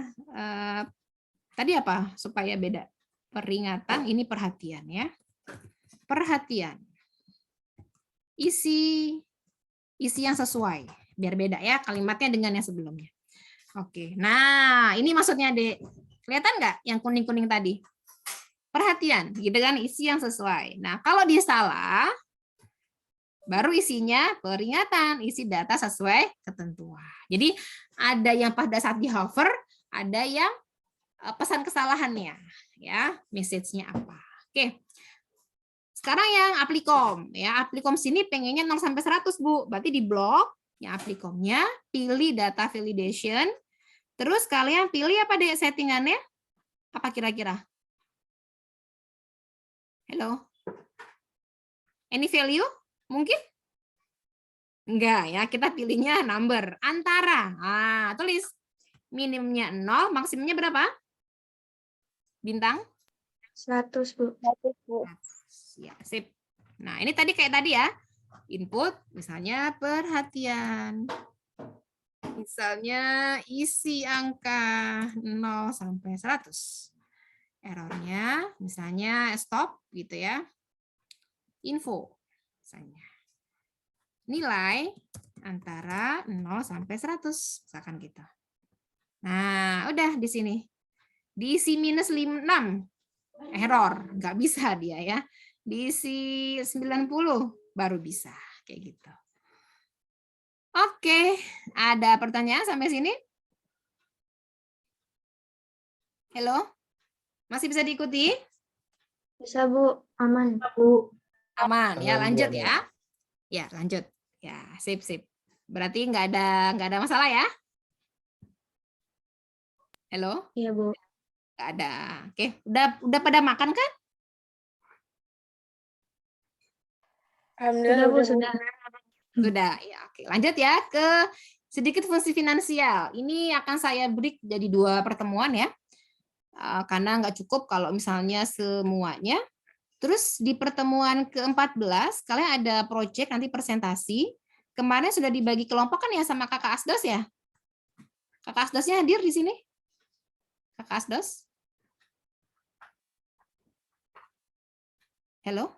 tadi apa supaya beda? Peringatan, ini perhatian ya. Perhatian. Isi yang sesuai, biar beda ya kalimatnya dengan yang sebelumnya. Oke, nah ini maksudnya Dek. Kelihatan nggak yang kuning-kuning tadi? Perhatian, gitu kan, isi yang sesuai. Nah, kalau dia salah, baru isinya peringatan, isi data sesuai ketentuan. Jadi ada yang pada saat di hover, ada yang pesan kesalahannya, ya, message-nya apa. Oke. Sekarang yang Aplicom, ya, Aplicom sini pengennya 0 sampai 100, Bu. Berarti di blok yang Aplicomnya, pilih data validation, terus kalian pilih apa deh settingannya? Apa kira-kira? Halo? Any value? Mungkin? Enggak ya, kita pilihnya number. Antara. Nah, tulis. minimumnya 0, maksimumnya berapa? Bintang? 100, Bu. Ya, sip. Nah, ini tadi kayak tadi ya. Input, misalnya perhatian. Misalnya isi angka 0 sampai 100. Errornya, misalnya stop gitu ya. Info, misalnya. Nilai antara 0 sampai 100, misalkan gitu. Nah, udah di sini. Diisi minus 6, error, nggak bisa dia ya. Diisi 90, baru bisa, kayak gitu. Oke, ada pertanyaan sampai sini? Halo? Masih bisa diikuti? Bisa, Bu. Aman. Aman, ya Aman, Bu, lanjut aman. ya. Ya, lanjut. Ya, sip, sip. Berarti nggak ada masalah ya? Halo? Iya, Bu. Nggak ada. Oke, udah pada makan kan? Sudah, Bu. Sudah. Sudah, ya oke. Lanjut ya ke sedikit fungsi finansial. Ini akan saya break jadi 2 pertemuan ya. Karena nggak cukup kalau misalnya semuanya. Terus di pertemuan ke-14, kalian ada proyek nanti presentasi. Kemarin sudah dibagi kelompok kan ya sama Kakak Asdos ya? Kakak Asdosnya hadir di sini? Kakak Asdos? Halo?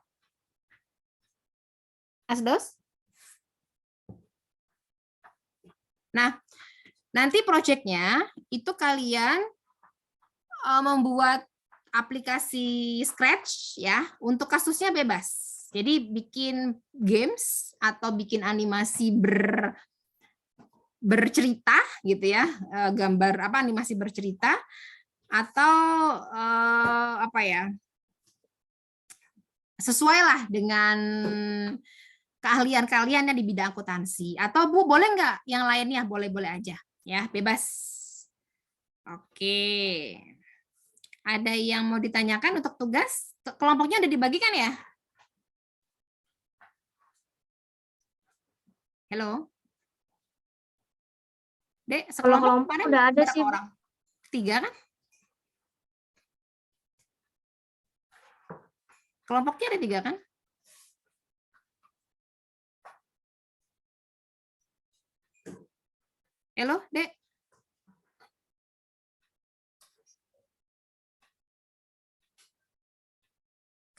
Asdos? Nah, nanti proyeknya itu kalian membuat aplikasi Scratch ya, untuk kasusnya bebas. Jadi bikin games atau bikin animasi bercerita gitu ya, gambar animasi bercerita atau apa ya, sesuai lah dengan keahlian kalian yang di bidang akuntansi. Atau Bu, boleh nggak yang lainnya? Boleh-boleh aja ya, bebas. Oke. Ada yang mau ditanyakan untuk tugas? Kelompoknya udah dibagikan ya? Halo? Dek, Kalau sekelompok kelompok kemarin udah ada berapa sih, Bu. orang? 3 kan? Kelompoknya ada 3 kan? Halo, Dek?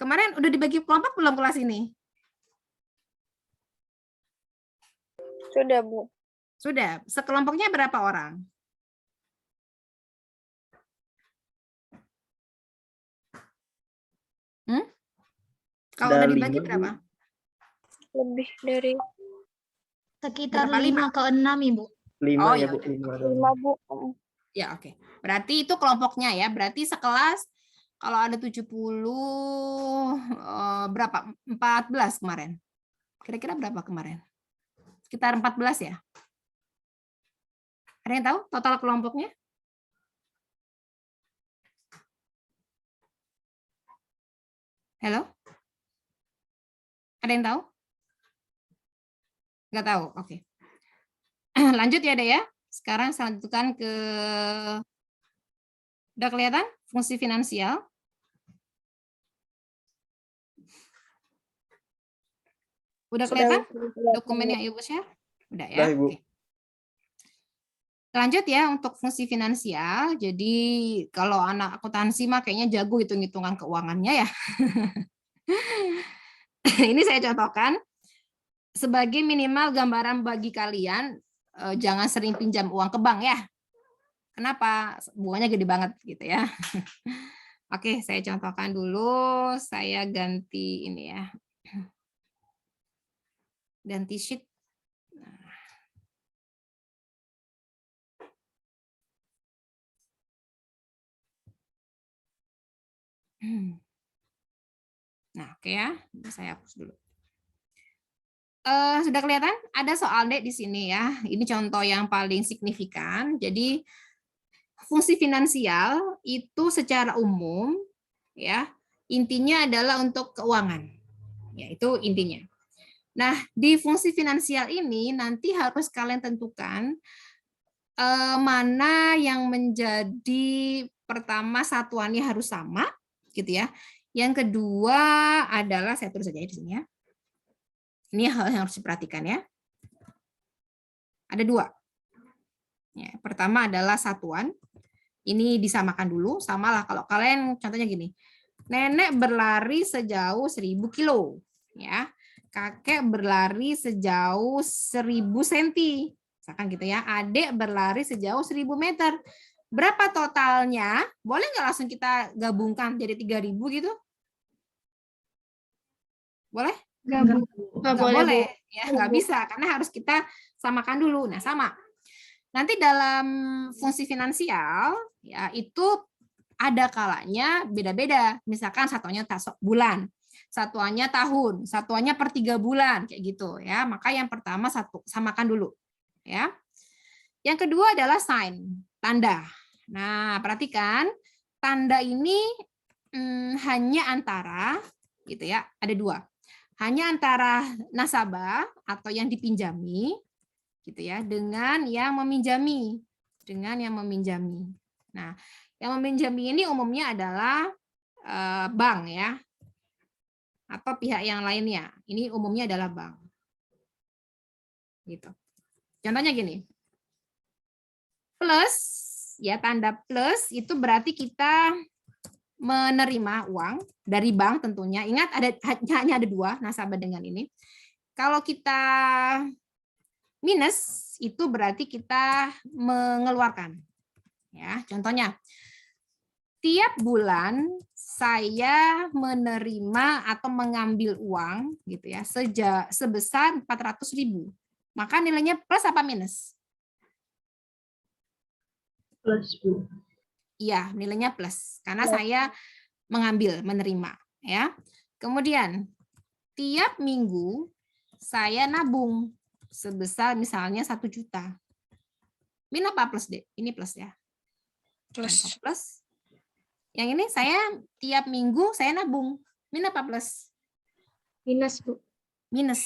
Kemarin udah dibagi kelompok belum kelas ini? Sudah, Bu. Sudah. Sekelompoknya berapa orang? Kalau Ada udah dibagi 5, Bu. berapa? Lebih dari Sekitar Berapa? 5 ke 6, Ibu. 5 Oh, ya, ya Bu. udah. 5 5, Bu. Ya, oke. Berarti itu kelompoknya ya. Berarti sekelas kalau ada 70 berapa? 14 kemarin. Kira-kira berapa kemarin? Sekitar 14 ya? Ada yang tahu total kelompoknya? Halo? Ada yang tahu? Nggak tahu, oke. Lanjut ya, Dek ya. Sekarang saya lanjutkan ke... Udah kelihatan fungsi finansial? Udah kelihatan dokumen yang Ibu share? Udah ya, Udah, Ibu. oke. Lanjut ya untuk fungsi finansial. Jadi kalau anak akuntansi mah kayaknya jago hitung-hitungan keuangannya ya. Ini saya contohkan sebagai minimal gambaran bagi kalian, jangan sering pinjam uang ke bank ya. Kenapa? Bunganya gede banget gitu ya. Oke, saya contohkan dulu. Saya ganti ini ya. Ganti sheet. Nah, oke ya. Saya hapus dulu. Sudah kelihatan? Ada soal Dek di sini ya. Ini contoh yang paling signifikan. Jadi fungsi finansial itu secara umum ya, intinya adalah untuk keuangan. Ya, itu intinya. Nah, di fungsi finansial ini nanti harus kalian tentukan mana yang menjadi pertama satuannya harus sama, gitu ya. Yang kedua adalah saya tulis saja di sini ya. Ini hal yang harus diperhatikan ya. Ada 2. Ya, pertama adalah satuan. Ini disamakan dulu, samalah kalau kalian contohnya gini. Nenek berlari sejauh 1000 kilo, ya. Kakek berlari sejauh 1000 cm. Misalkan gitu ya. Adik berlari sejauh 1000 meter. Berapa totalnya? Boleh nggak langsung kita gabungkan jadi 3000 gitu? Boleh? Nggak boleh, ya nggak bisa karena harus kita samakan dulu. Nah sama. Nanti dalam fungsi finansial ya itu ada kalanya beda-beda. Misalkan satuannya bulan, satuannya tahun, satuannya per 3 bulan kayak gitu ya. Maka yang pertama samakan dulu ya. Yang kedua adalah sign, tanda. Nah perhatikan tanda ini hanya antara gitu ya. Ada 2. Hanya antara nasabah atau yang dipinjami gitu ya dengan yang meminjami, Nah, yang meminjami ini umumnya adalah bank ya atau pihak yang lainnya. Ini umumnya adalah bank. Gitu. Contohnya gini. Plus ya, tanda plus itu berarti kita menerima uang dari bank tentunya. Ingat hanya ada 2 nasabah dengan ini. Kalau kita minus itu berarti kita mengeluarkan. Ya, contohnya tiap bulan saya menerima atau mengambil uang gitu ya sebesar 400.000. Maka nilainya plus apa minus? Plus, Bu. Iya, nilainya plus karena saya menerima ya. Kemudian tiap minggu saya nabung sebesar misalnya 1 juta. Min apa plus, Dek? Ini plus ya. Plus. Plus. Yang ini saya tiap minggu saya nabung. Min apa plus? Minus, Bu. Minus.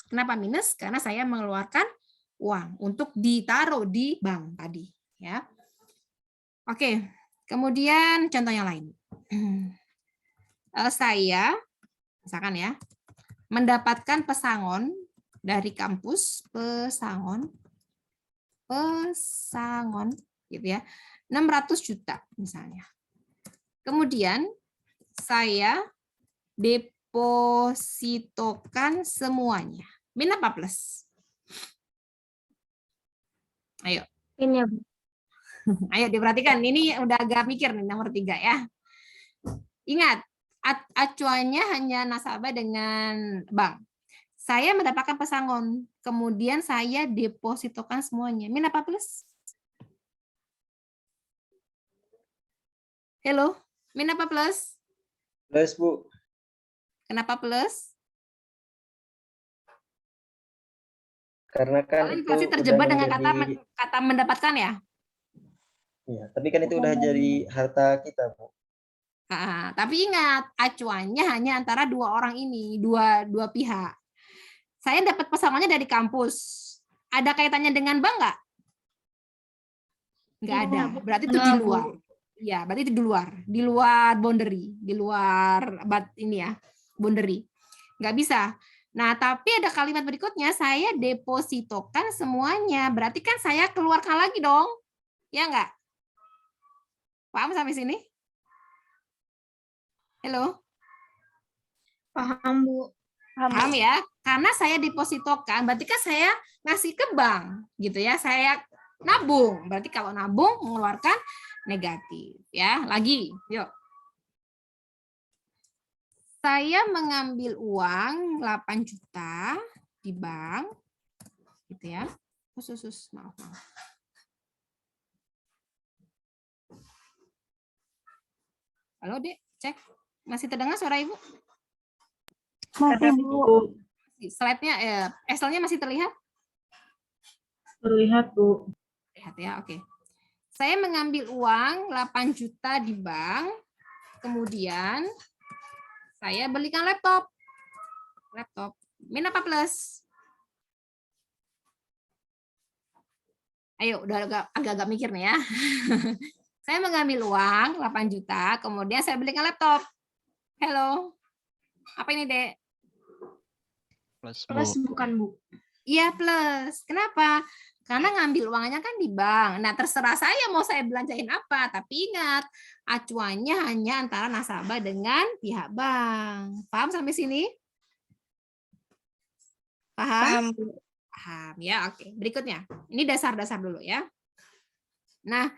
Kenapa minus? Karena saya mengeluarkan uang untuk ditaruh di bank tadi ya. Oke. Kemudian contoh yang lain. Saya misalkan ya mendapatkan pesangon dari kampus, pesangon gitu ya. 600 juta misalnya. Kemudian saya depositokan semuanya. Min apa plus? Ayo. Ini ya, Bu. Ayo diperhatikan, ini udah agak mikir nih nomor 3 ya. Ingat, acuannya hanya nasabah dengan bank. Saya mendapatkan pesangon, kemudian saya depositokan semuanya. Min apa plus? Halo, min apa plus? Plus, Bu. Kenapa plus? Karena kan Kalian itu pasti udah terjebak dengan menjadi, kata mendapatkan ya? ya, tapi kan itu udah jadi harta kita, Bu. Tapi ingat, acuannya hanya antara 2 orang ini, dua pihak. Saya dapat pesangonnya dari kampus. Ada kaitannya dengan bank nggak? Nggak ada. Berarti itu di luar. Ya, berarti itu di luar boundary, di luar ini ya, boundary. Nggak bisa. Nah, tapi ada kalimat berikutnya, saya depositokan semuanya. Berarti kan saya keluarkan lagi dong. Ya nggak? Paham sampai sini? Halo? Paham, Bu. Paham ya? Karena saya depositokan, berarti kan saya ngasih ke bank, gitu ya. Saya nabung, berarti kalau nabung mengeluarkan negatif, ya. Lagi, yuk. Saya mengambil uang 8 juta di bank, gitu ya. Khusus, maaf. Halo, Dek, cek. Masih terdengar suara Ibu? Masih, Bu. Slide-nya, Excel-nya masih terlihat? Terlihat, Bu. Terlihat ya, oke. Saya mengambil uang 8 juta di bank, kemudian saya belikan laptop. Min apa plus? Ayo, udah agak-agak mikir nih ya. Saya mengambil uang 8 juta, kemudian saya belikan laptop. Hello. Apa ini, Dek? Plus, Plus Bu. bukan, Bu. Iya, plus. Kenapa? Karena ngambil uangnya kan di bank. Nah, terserah saya mau saya belanjain apa. Tapi ingat, acuannya hanya antara nasabah dengan pihak bank. Paham sampai sini? Paham? Paham, Bu. Paham ya. Oke, berikutnya. Ini dasar-dasar dulu ya. Nah,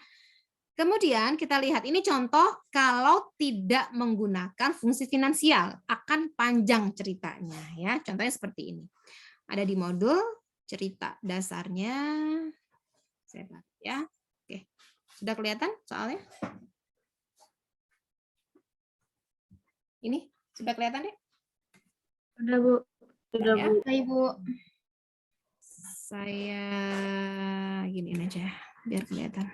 kemudian kita lihat ini contoh kalau tidak menggunakan fungsi finansial akan panjang ceritanya ya. Contohnya seperti ini. Ada di modul cerita dasarnya. Saya lihat ya. Oke. Sudah kelihatan soalnya? Ini sudah kelihatan deh? Udah, Bu. Sudah, Ya. Bu. Hai, Bu. Saya giniin aja biar kelihatan.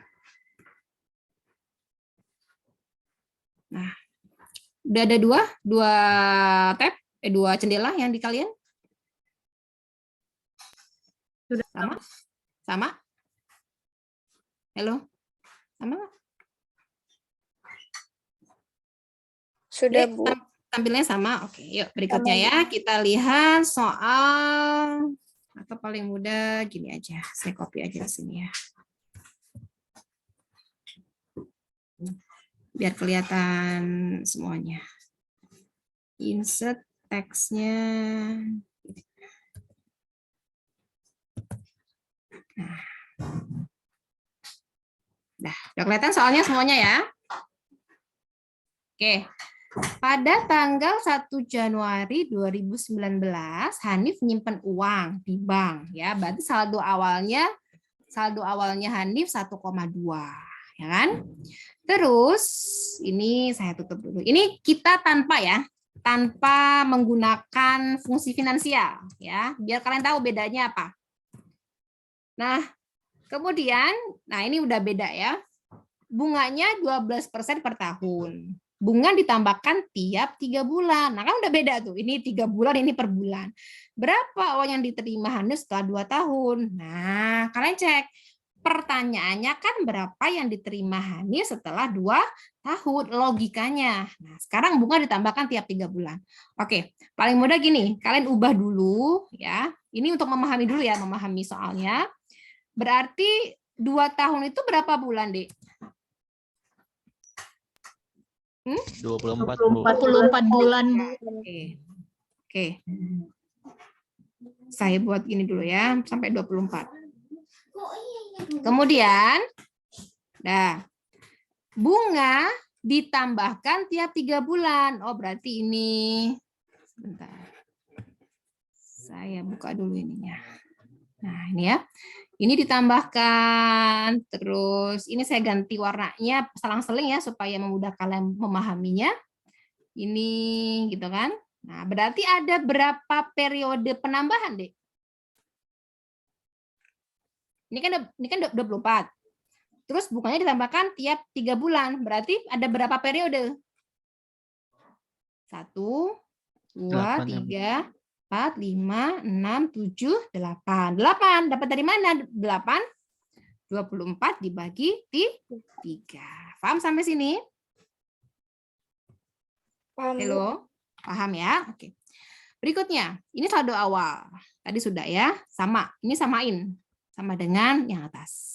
Nah, udah ada dua tab, dua jendela yang di kalian? Sudah. Sama? Sama? Halo? Sama nggak? Sudah, Oke, Bu. tampilnya sama. Oke, yuk berikutnya ya. Kita lihat soal atau paling mudah gini aja. Saya copy aja di sini ya. Biar kelihatan semuanya. Insert teksnya. Nah. Udah kelihatan soalnya semuanya ya. Oke. Pada tanggal 1 Januari 2019, Hanif menyimpan uang di bank ya. Berarti saldo awalnya Hanif 1,2 ya kan? Terus ini saya tutup dulu. Ini kita tanpa menggunakan fungsi finansial ya. Biar kalian tahu bedanya apa. Nah, kemudian ini udah beda ya. Bunganya 12% per tahun. Bunga ditambahkan tiap 3 bulan. Nah, kan udah beda tuh. Ini 3 bulan, ini per bulan. Berapa uang yang diterima Hanif setelah 2 tahun? Nah, kalian cek. Pertanyaannya kan berapa yang diterima Hanif setelah 2 tahun? Logikanya. Nah, sekarang bunga ditambahkan tiap 3 bulan. Oke, paling mudah gini. Kalian ubah dulu ya. Ini untuk memahami dulu ya, memahami soalnya. Berarti 2 tahun itu berapa bulan, Dek? 24, Bu. 24 bulan, Bu. Oke. Saya buat gini dulu ya, sampai 24. Kemudian, bunga ditambahkan tiap 3 bulan. Oh, berarti ini, sebentar. Saya buka dulu ininya. Nah, ini ya. Ini ditambahkan, terus ini saya ganti warnanya selang-seling ya, supaya memudahkan kalian memahaminya. Ini gitu kan. Nah, berarti ada berapa periode penambahan, Dek? Ini kan 24. Terus bunganya ditambahkan tiap 3 bulan. Berarti ada berapa periode? 1, 2, 3, 4, 5, 6, 7, 8. 8. Dapat dari mana? 8. 24 dibagi 3. Paham sampai sini? Paham, Bu. Halo? Paham ya? Oke. Berikutnya, ini saldo awal. Tadi sudah ya. Sama. Ini samain. Sama dengan yang atas.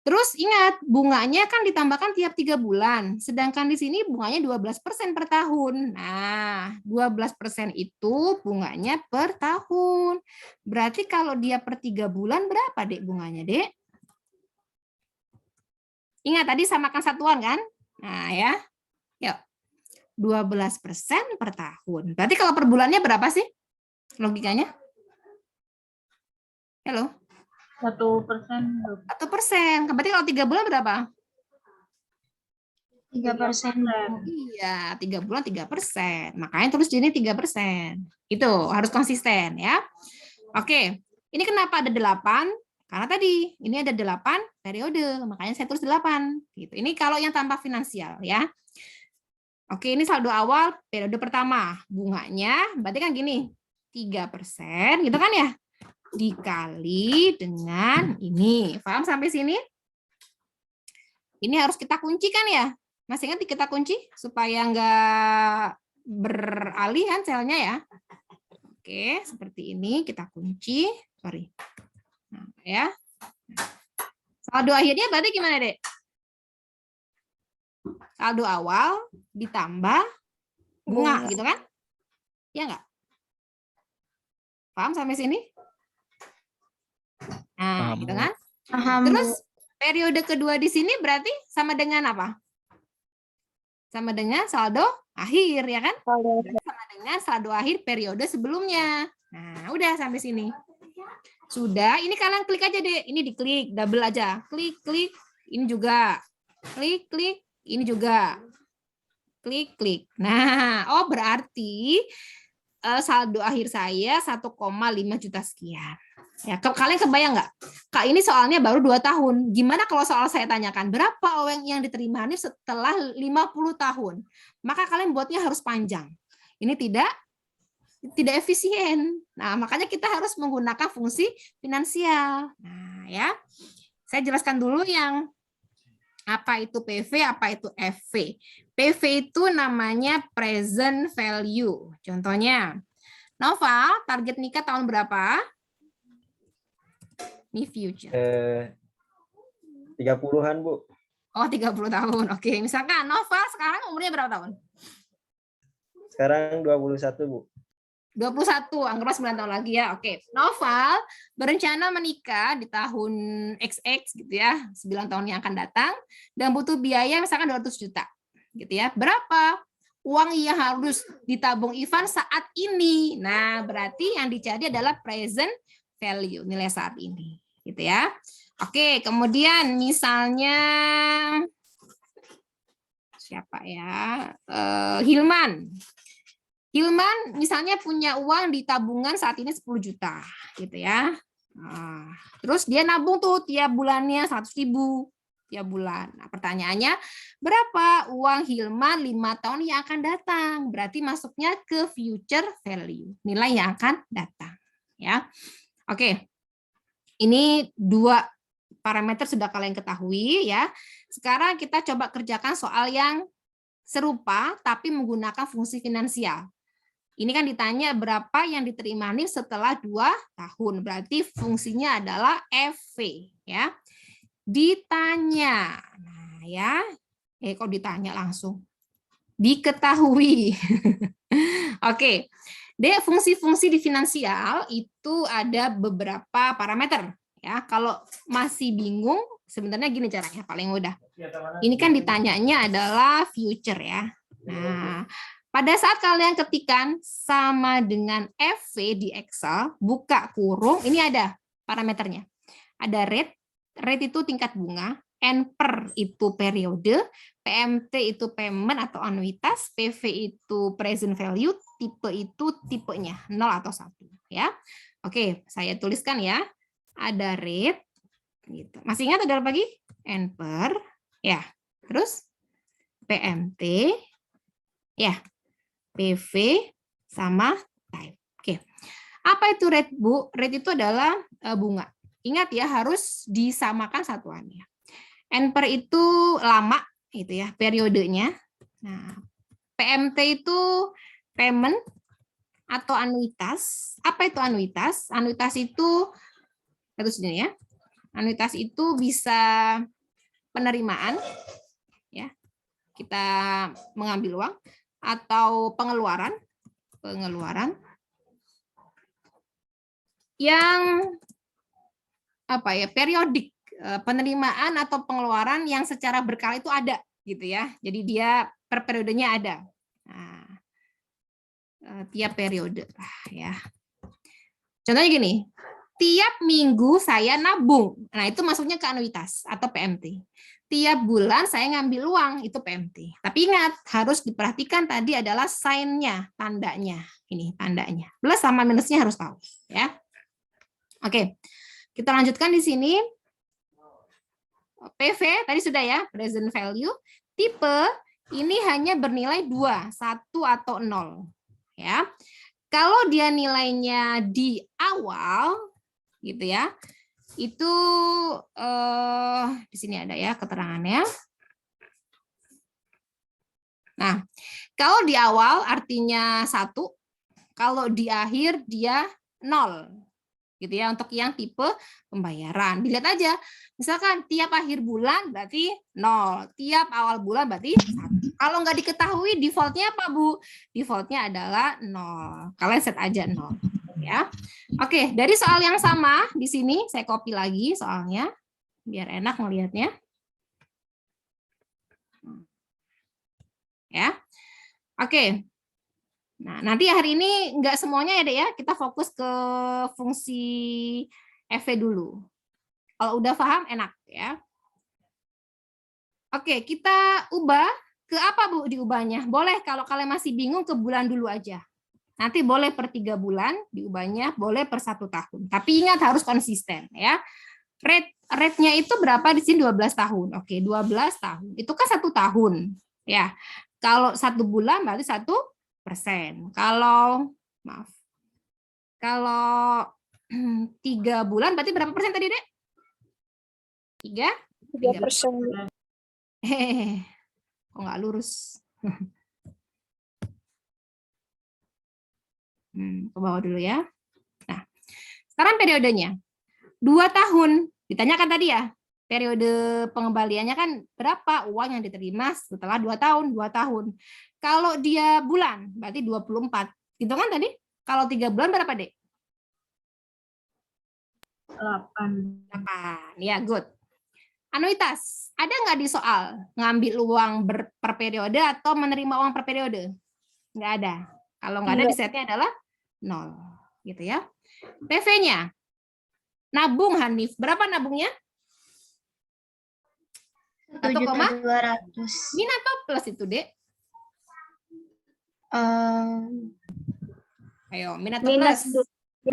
Terus ingat, bunganya kan ditambahkan tiap 3 bulan. Sedangkan di sini bunganya 12% per tahun. Nah, 12% itu bunganya per tahun. Berarti kalau dia per 3 bulan berapa, Dek, bunganya, Dek? Ingat, tadi samakan satuan kan? Nah, ya. Yuk. 12% per tahun. Berarti kalau per bulannya berapa sih? Logikanya? Halo? 1%. 1%. Berarti kalau 3 bulan berapa? 3%. Iya, 3 bulan 3%. Makanya tulis di sini 3%. Itu harus konsisten ya. Oke, ini kenapa ada 8? Karena tadi ini ada 8 periode, makanya saya tulis 8. Gitu. Ini kalau yang tanpa finansial ya. Oke, ini saldo awal periode pertama. Bunganya berarti kan gini, 3%, gitu kan ya? dikali dengan ini. Paham sampai sini? Ini harus kita kuncikan ya. Masih ingat kita kunci supaya nggak beralih kan selnya ya. Oke, seperti ini kita kunci. Sorry. Nah, ya. Saldo akhirnya berarti gimana, Dek? Saldo awal ditambah bunga, gitu kan? Ya nggak? Paham sampai sini? Nah, Paham. gitu kan? Paham, Terus periode kedua di sini berarti sama dengan apa? Sama dengan saldo akhir, ya kan? Berarti sama dengan saldo akhir periode sebelumnya. Nah, udah sampai sini. Sudah, ini kalian klik aja deh. Ini diklik, double aja. Klik, klik. Ini juga. Klik, klik. Ini juga. Klik, klik. Nah, oh berarti saldo akhir saya 1,5 juta sekian. Ya, kalian kebayang nggak? Kak, ini soalnya baru 2 tahun. Gimana kalau soal saya tanyakan, berapa uang yang diterima nih setelah 50 tahun? Maka kalian buatnya harus panjang. Ini tidak efisien. Nah, makanya kita harus menggunakan fungsi finansial. Nah, ya. Saya jelaskan dulu yang apa itu PV, apa itu FV. PV itu namanya present value. Contohnya, Nova, target nikah tahun berapa? Ini future. 30-an, Bu. Oh, 30 tahun. Oke, misalkan Nova sekarang umurnya berapa tahun? Sekarang 21, Bu. 21, anggaplah 9 tahun lagi ya. Oke, Noval berencana menikah di tahun XX gitu ya, 9 tahun yang akan datang, dan butuh biaya misalkan 200 juta gitu ya. Berapa uang yang harus ditabung Ivan saat ini? Nah, berarti yang dicari adalah present value, nilai saat ini gitu ya. Oke, kemudian misalnya siapa ya? Hilman misalnya punya uang di tabungan saat ini 10 juta gitu ya. Nah, terus dia nabung tuh tiap bulannya 100.000 tiap bulan. Nah, pertanyaannya berapa uang Hilman 5 tahun yang akan datang? Berarti masuknya ke future value, nilai yang akan datang ya. Oke. Ini 2 parameter sudah kalian ketahui ya. Sekarang kita coba kerjakan soal yang serupa tapi menggunakan fungsi finansial. Ini kan ditanya berapa yang diterima nih setelah 2 tahun. Berarti fungsinya adalah FV ya. Ditanya. Nah, ya. Kok ditanya langsung. Diketahui. Oke. Dek, fungsi-fungsi di finansial itu ada beberapa parameter ya. Kalau masih bingung, sebenarnya gini caranya paling mudah. Ini kan ditanyanya adalah future ya. Nah, pada saat kalian ketikkan sama dengan FV di Excel, buka kurung, ini ada parameternya. Ada rate itu tingkat bunga, NPER itu periode, PMT itu payment atau anuitas, PV itu present value, tipe itu tipenya 0 atau 1 ya. Oke, saya tuliskan ya. Ada rate gitu. Masih ingat ada apa lagi? NPER ya. Terus PMT ya. PV sama type. Oke. Apa itu rate, Bu? Rate itu adalah bunga. Ingat ya, harus disamakan satuannya. NPER itu lama gitu ya, periodenya. Nah, PMT itu payment atau anuitas. Apa itu anuitas? Anuitas itu sini ya. Anuitas itu bisa penerimaan ya. Kita mengambil uang atau pengeluaran yang apa ya, periodik, penerimaan atau pengeluaran yang secara berkala itu ada gitu ya. Jadi dia per periodenya ada. Nah, tiap periode ya. Contohnya gini, tiap minggu saya nabung. Nah, itu masuknya ke anuitas atau PMT. Tiap bulan saya ngambil uang, itu PMT. Tapi ingat, harus diperhatikan tadi adalah sign-nya, tandanya. Ini tandanya. Plus sama minusnya harus tahu. Ya. Oke, kita lanjutkan di sini. PV, tadi sudah ya, present value. Tipe, ini hanya bernilai 2, 1 atau 0. Ya. Kalau dia nilainya di awal, gitu ya. Itu di sini ada ya keterangannya. Nah, kalau di awal artinya 1, kalau di akhir dia 0. Gitu ya, untuk yang tipe pembayaran. Dilihat aja, misalkan tiap akhir bulan berarti 0, tiap awal bulan berarti 1. Kalau nggak diketahui defaultnya apa, Bu? Defaultnya adalah 0. Kalian set aja 0. Ya. Oke, dari soal yang sama di sini saya copy lagi soalnya biar enak ngelihatnya. Ya. Oke. Nah, nanti hari ini nggak semuanya ya, Dek ya. Kita fokus ke fungsi EV dulu. Kalau udah paham enak ya. Oke, kita ubah ke apa, Bu, diubahnya? Boleh kalau kalian masih bingung ke bulan dulu aja. Nanti boleh per 3 bulan diubahnya, boleh per 1 tahun. Tapi ingat harus konsisten ya. Rate-nya itu berapa di sini? 12 tahun. Oke, 12 tahun. Itu kan 1 tahun. Ya. Kalau 1 bulan berarti 1%. Kalau 3 bulan berarti berapa persen tadi, Dek? 3%. Kok nggak lurus? Ke bawah dulu ya. Nah, sekarang periodenya 2 tahun. Ditanyakan tadi ya, periode pengembaliannya kan berapa uang yang diterima setelah 2 tahun? 2 tahun. Kalau dia bulan, berarti 24. Gitu kan tadi? Kalau 3 bulan berapa, Dek? 8. Ya, good. Anuitas, ada nggak di soal ngambil uang per periode atau menerima uang per periode? Nggak ada. Kalau nggak ada, di setnya adalah 0. Gitu ya. PV-nya, nabung Hanif. Berapa nabungnya? 1.200.000. Min atau plus itu, Dek? Ayo, min atau Minus, plus? Bu.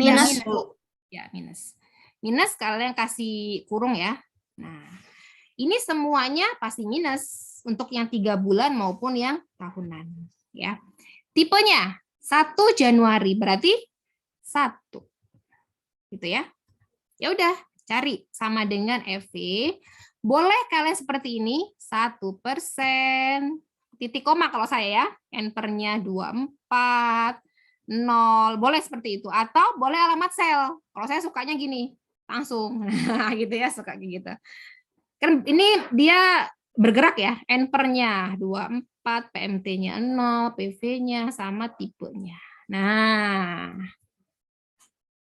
Minus. Minus, Bu. Ya, minus. Minus kalian kasih kurung ya. Nah, ini semuanya pasti minus untuk yang 3 bulan maupun yang tahunan. Ya. Tipenya 1 Januari berarti 1. Gitu ya. Ya udah, cari sama dengan EV. Boleh kalian seperti ini, 1%, titik koma kalau saya ya, N/nya 24, 0, boleh seperti itu. Atau boleh alamat sel. Kalau saya sukanya gini, langsung. Nah, gitu ya, suka gitu. Kan ini dia bergerak ya, N/nya 24, PMT-nya 0, PV-nya sama tipenya.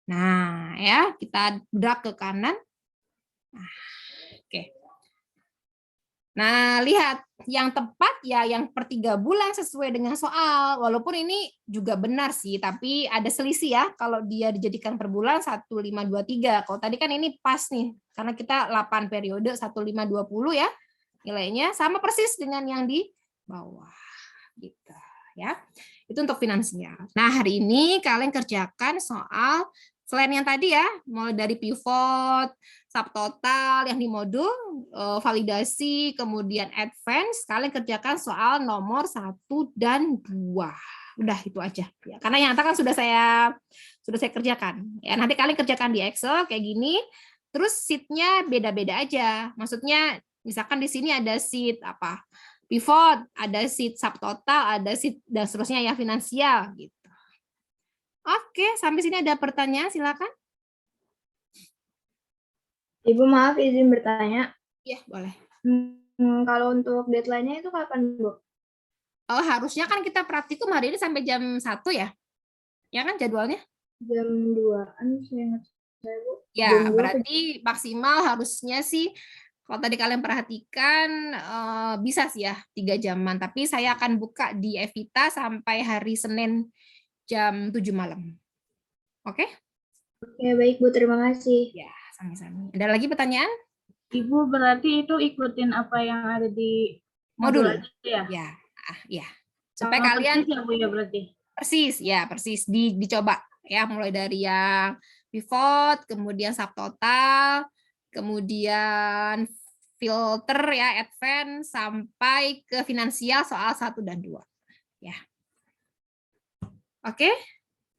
Nah, ya, kita drag ke kanan. Nah, oke. Nah, lihat yang tepat ya yang per 3 bulan sesuai dengan soal. Walaupun ini juga benar sih, tapi ada selisih ya kalau dia dijadikan per bulan 1523. Kalau tadi kan ini pas nih, karena kita 8 periode 1520 ya. Nilainya sama persis dengan yang di bawah. Gitu ya. Itu untuk finansial. Nah, hari ini kalian kerjakan soal selain yang tadi ya, mulai dari pivot, subtotal yang di modul, validasi, kemudian advance, kalian kerjakan soal nomor 1 dan 2. Udah itu aja. Ya, karena yang atas kan sudah saya kerjakan. Ya, nanti kalian kerjakan di Excel kayak gini, terus sheet-nya beda-beda aja. Maksudnya misalkan di sini ada sheet apa? Pivot, ada sheet subtotal, ada sheet dan seterusnya ya finansial gitu. Oke, sampai sini ada pertanyaan, silakan. Ibu maaf izin bertanya. Iya, boleh. Kalau untuk deadline-nya itu kapan, Bu? Oh, harusnya kan kita praktikum hari ini sampai jam 1 ya? Ya kan jadwalnya? Jam 2-an, saya ingat saya, Bu. Ya, Jam 2 berarti maksimal harusnya sih, kalau tadi kalian perhatikan, bisa sih ya 3 jaman. Tapi saya akan buka di Evita sampai hari Senin jam 7 malam. Oke? Oke, baik Bu, terima kasih. Ya, sami-sami. Ada lagi pertanyaan? Ibu berarti itu ikutin apa yang ada di Modul aja ya? Ya, ya. Supaya Sama kalian persis ya Bu ya berarti. persis dicoba ya, mulai dari yang pivot, kemudian subtotal, kemudian filter ya, advance sampai ke finansial soal 1 dan 2. Ya. Oke.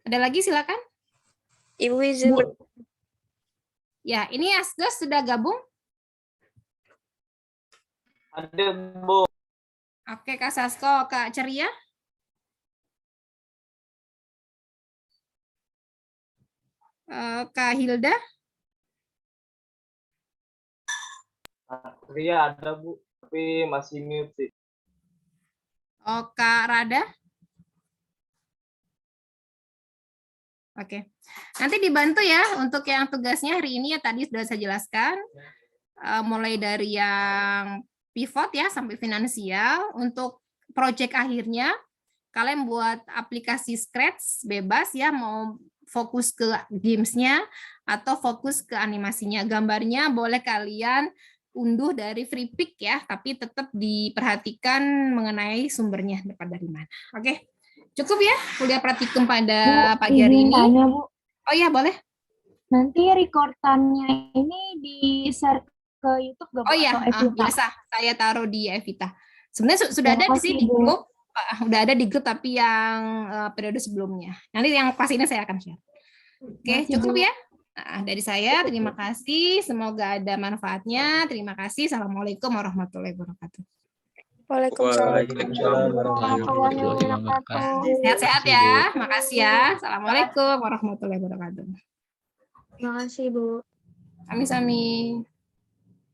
Ada lagi silakan. Ibu izin Bu. Ya, ini Asdos sudah gabung? Ada, Bu. Oke, Kak Sasko, Kak Ceria? Kak Hilda? Ria ada, Bu. Tapi masih mute sih. Oh, Kak Rada? Oke. Nanti dibantu ya untuk yang tugasnya hari ini ya tadi sudah saya jelaskan. Mulai dari yang pivot ya sampai finansial. Untuk project akhirnya kalian buat aplikasi Scratch bebas ya, mau fokus ke gamesnya atau fokus ke animasinya. Gambarnya boleh kalian unduh dari free pick ya, tapi tetap diperhatikan mengenai sumbernya dapat dari mana. Oke, cukup ya kuliah praktikum pada pagi hari ini. Tanya, Bu. Oh iya boleh. Nanti rekordannya ini di-share ke YouTube nggak, Bu? Oh iya, Atau Evita? biasa saya taruh di Evita. Sebenarnya sudah ada Terima di sini kasih, di Bu. grup, udah ada di grup tapi yang periode sebelumnya. Nanti yang pas ini saya akan share. Oke, Makasih, cukup Bu. ya. Dari saya, terima kasih. Semoga ada manfaatnya. Terima kasih. Assalamualaikum warahmatullahi wabarakatuh. Waalaikumsalam. Waalaikumsalam warahmatullahi wabarakatuh. Sehat-sehat ya. Makasih ya. Assalamualaikum warahmatullahi wabarakatuh. Terima kasih, Bu. Sami-sami.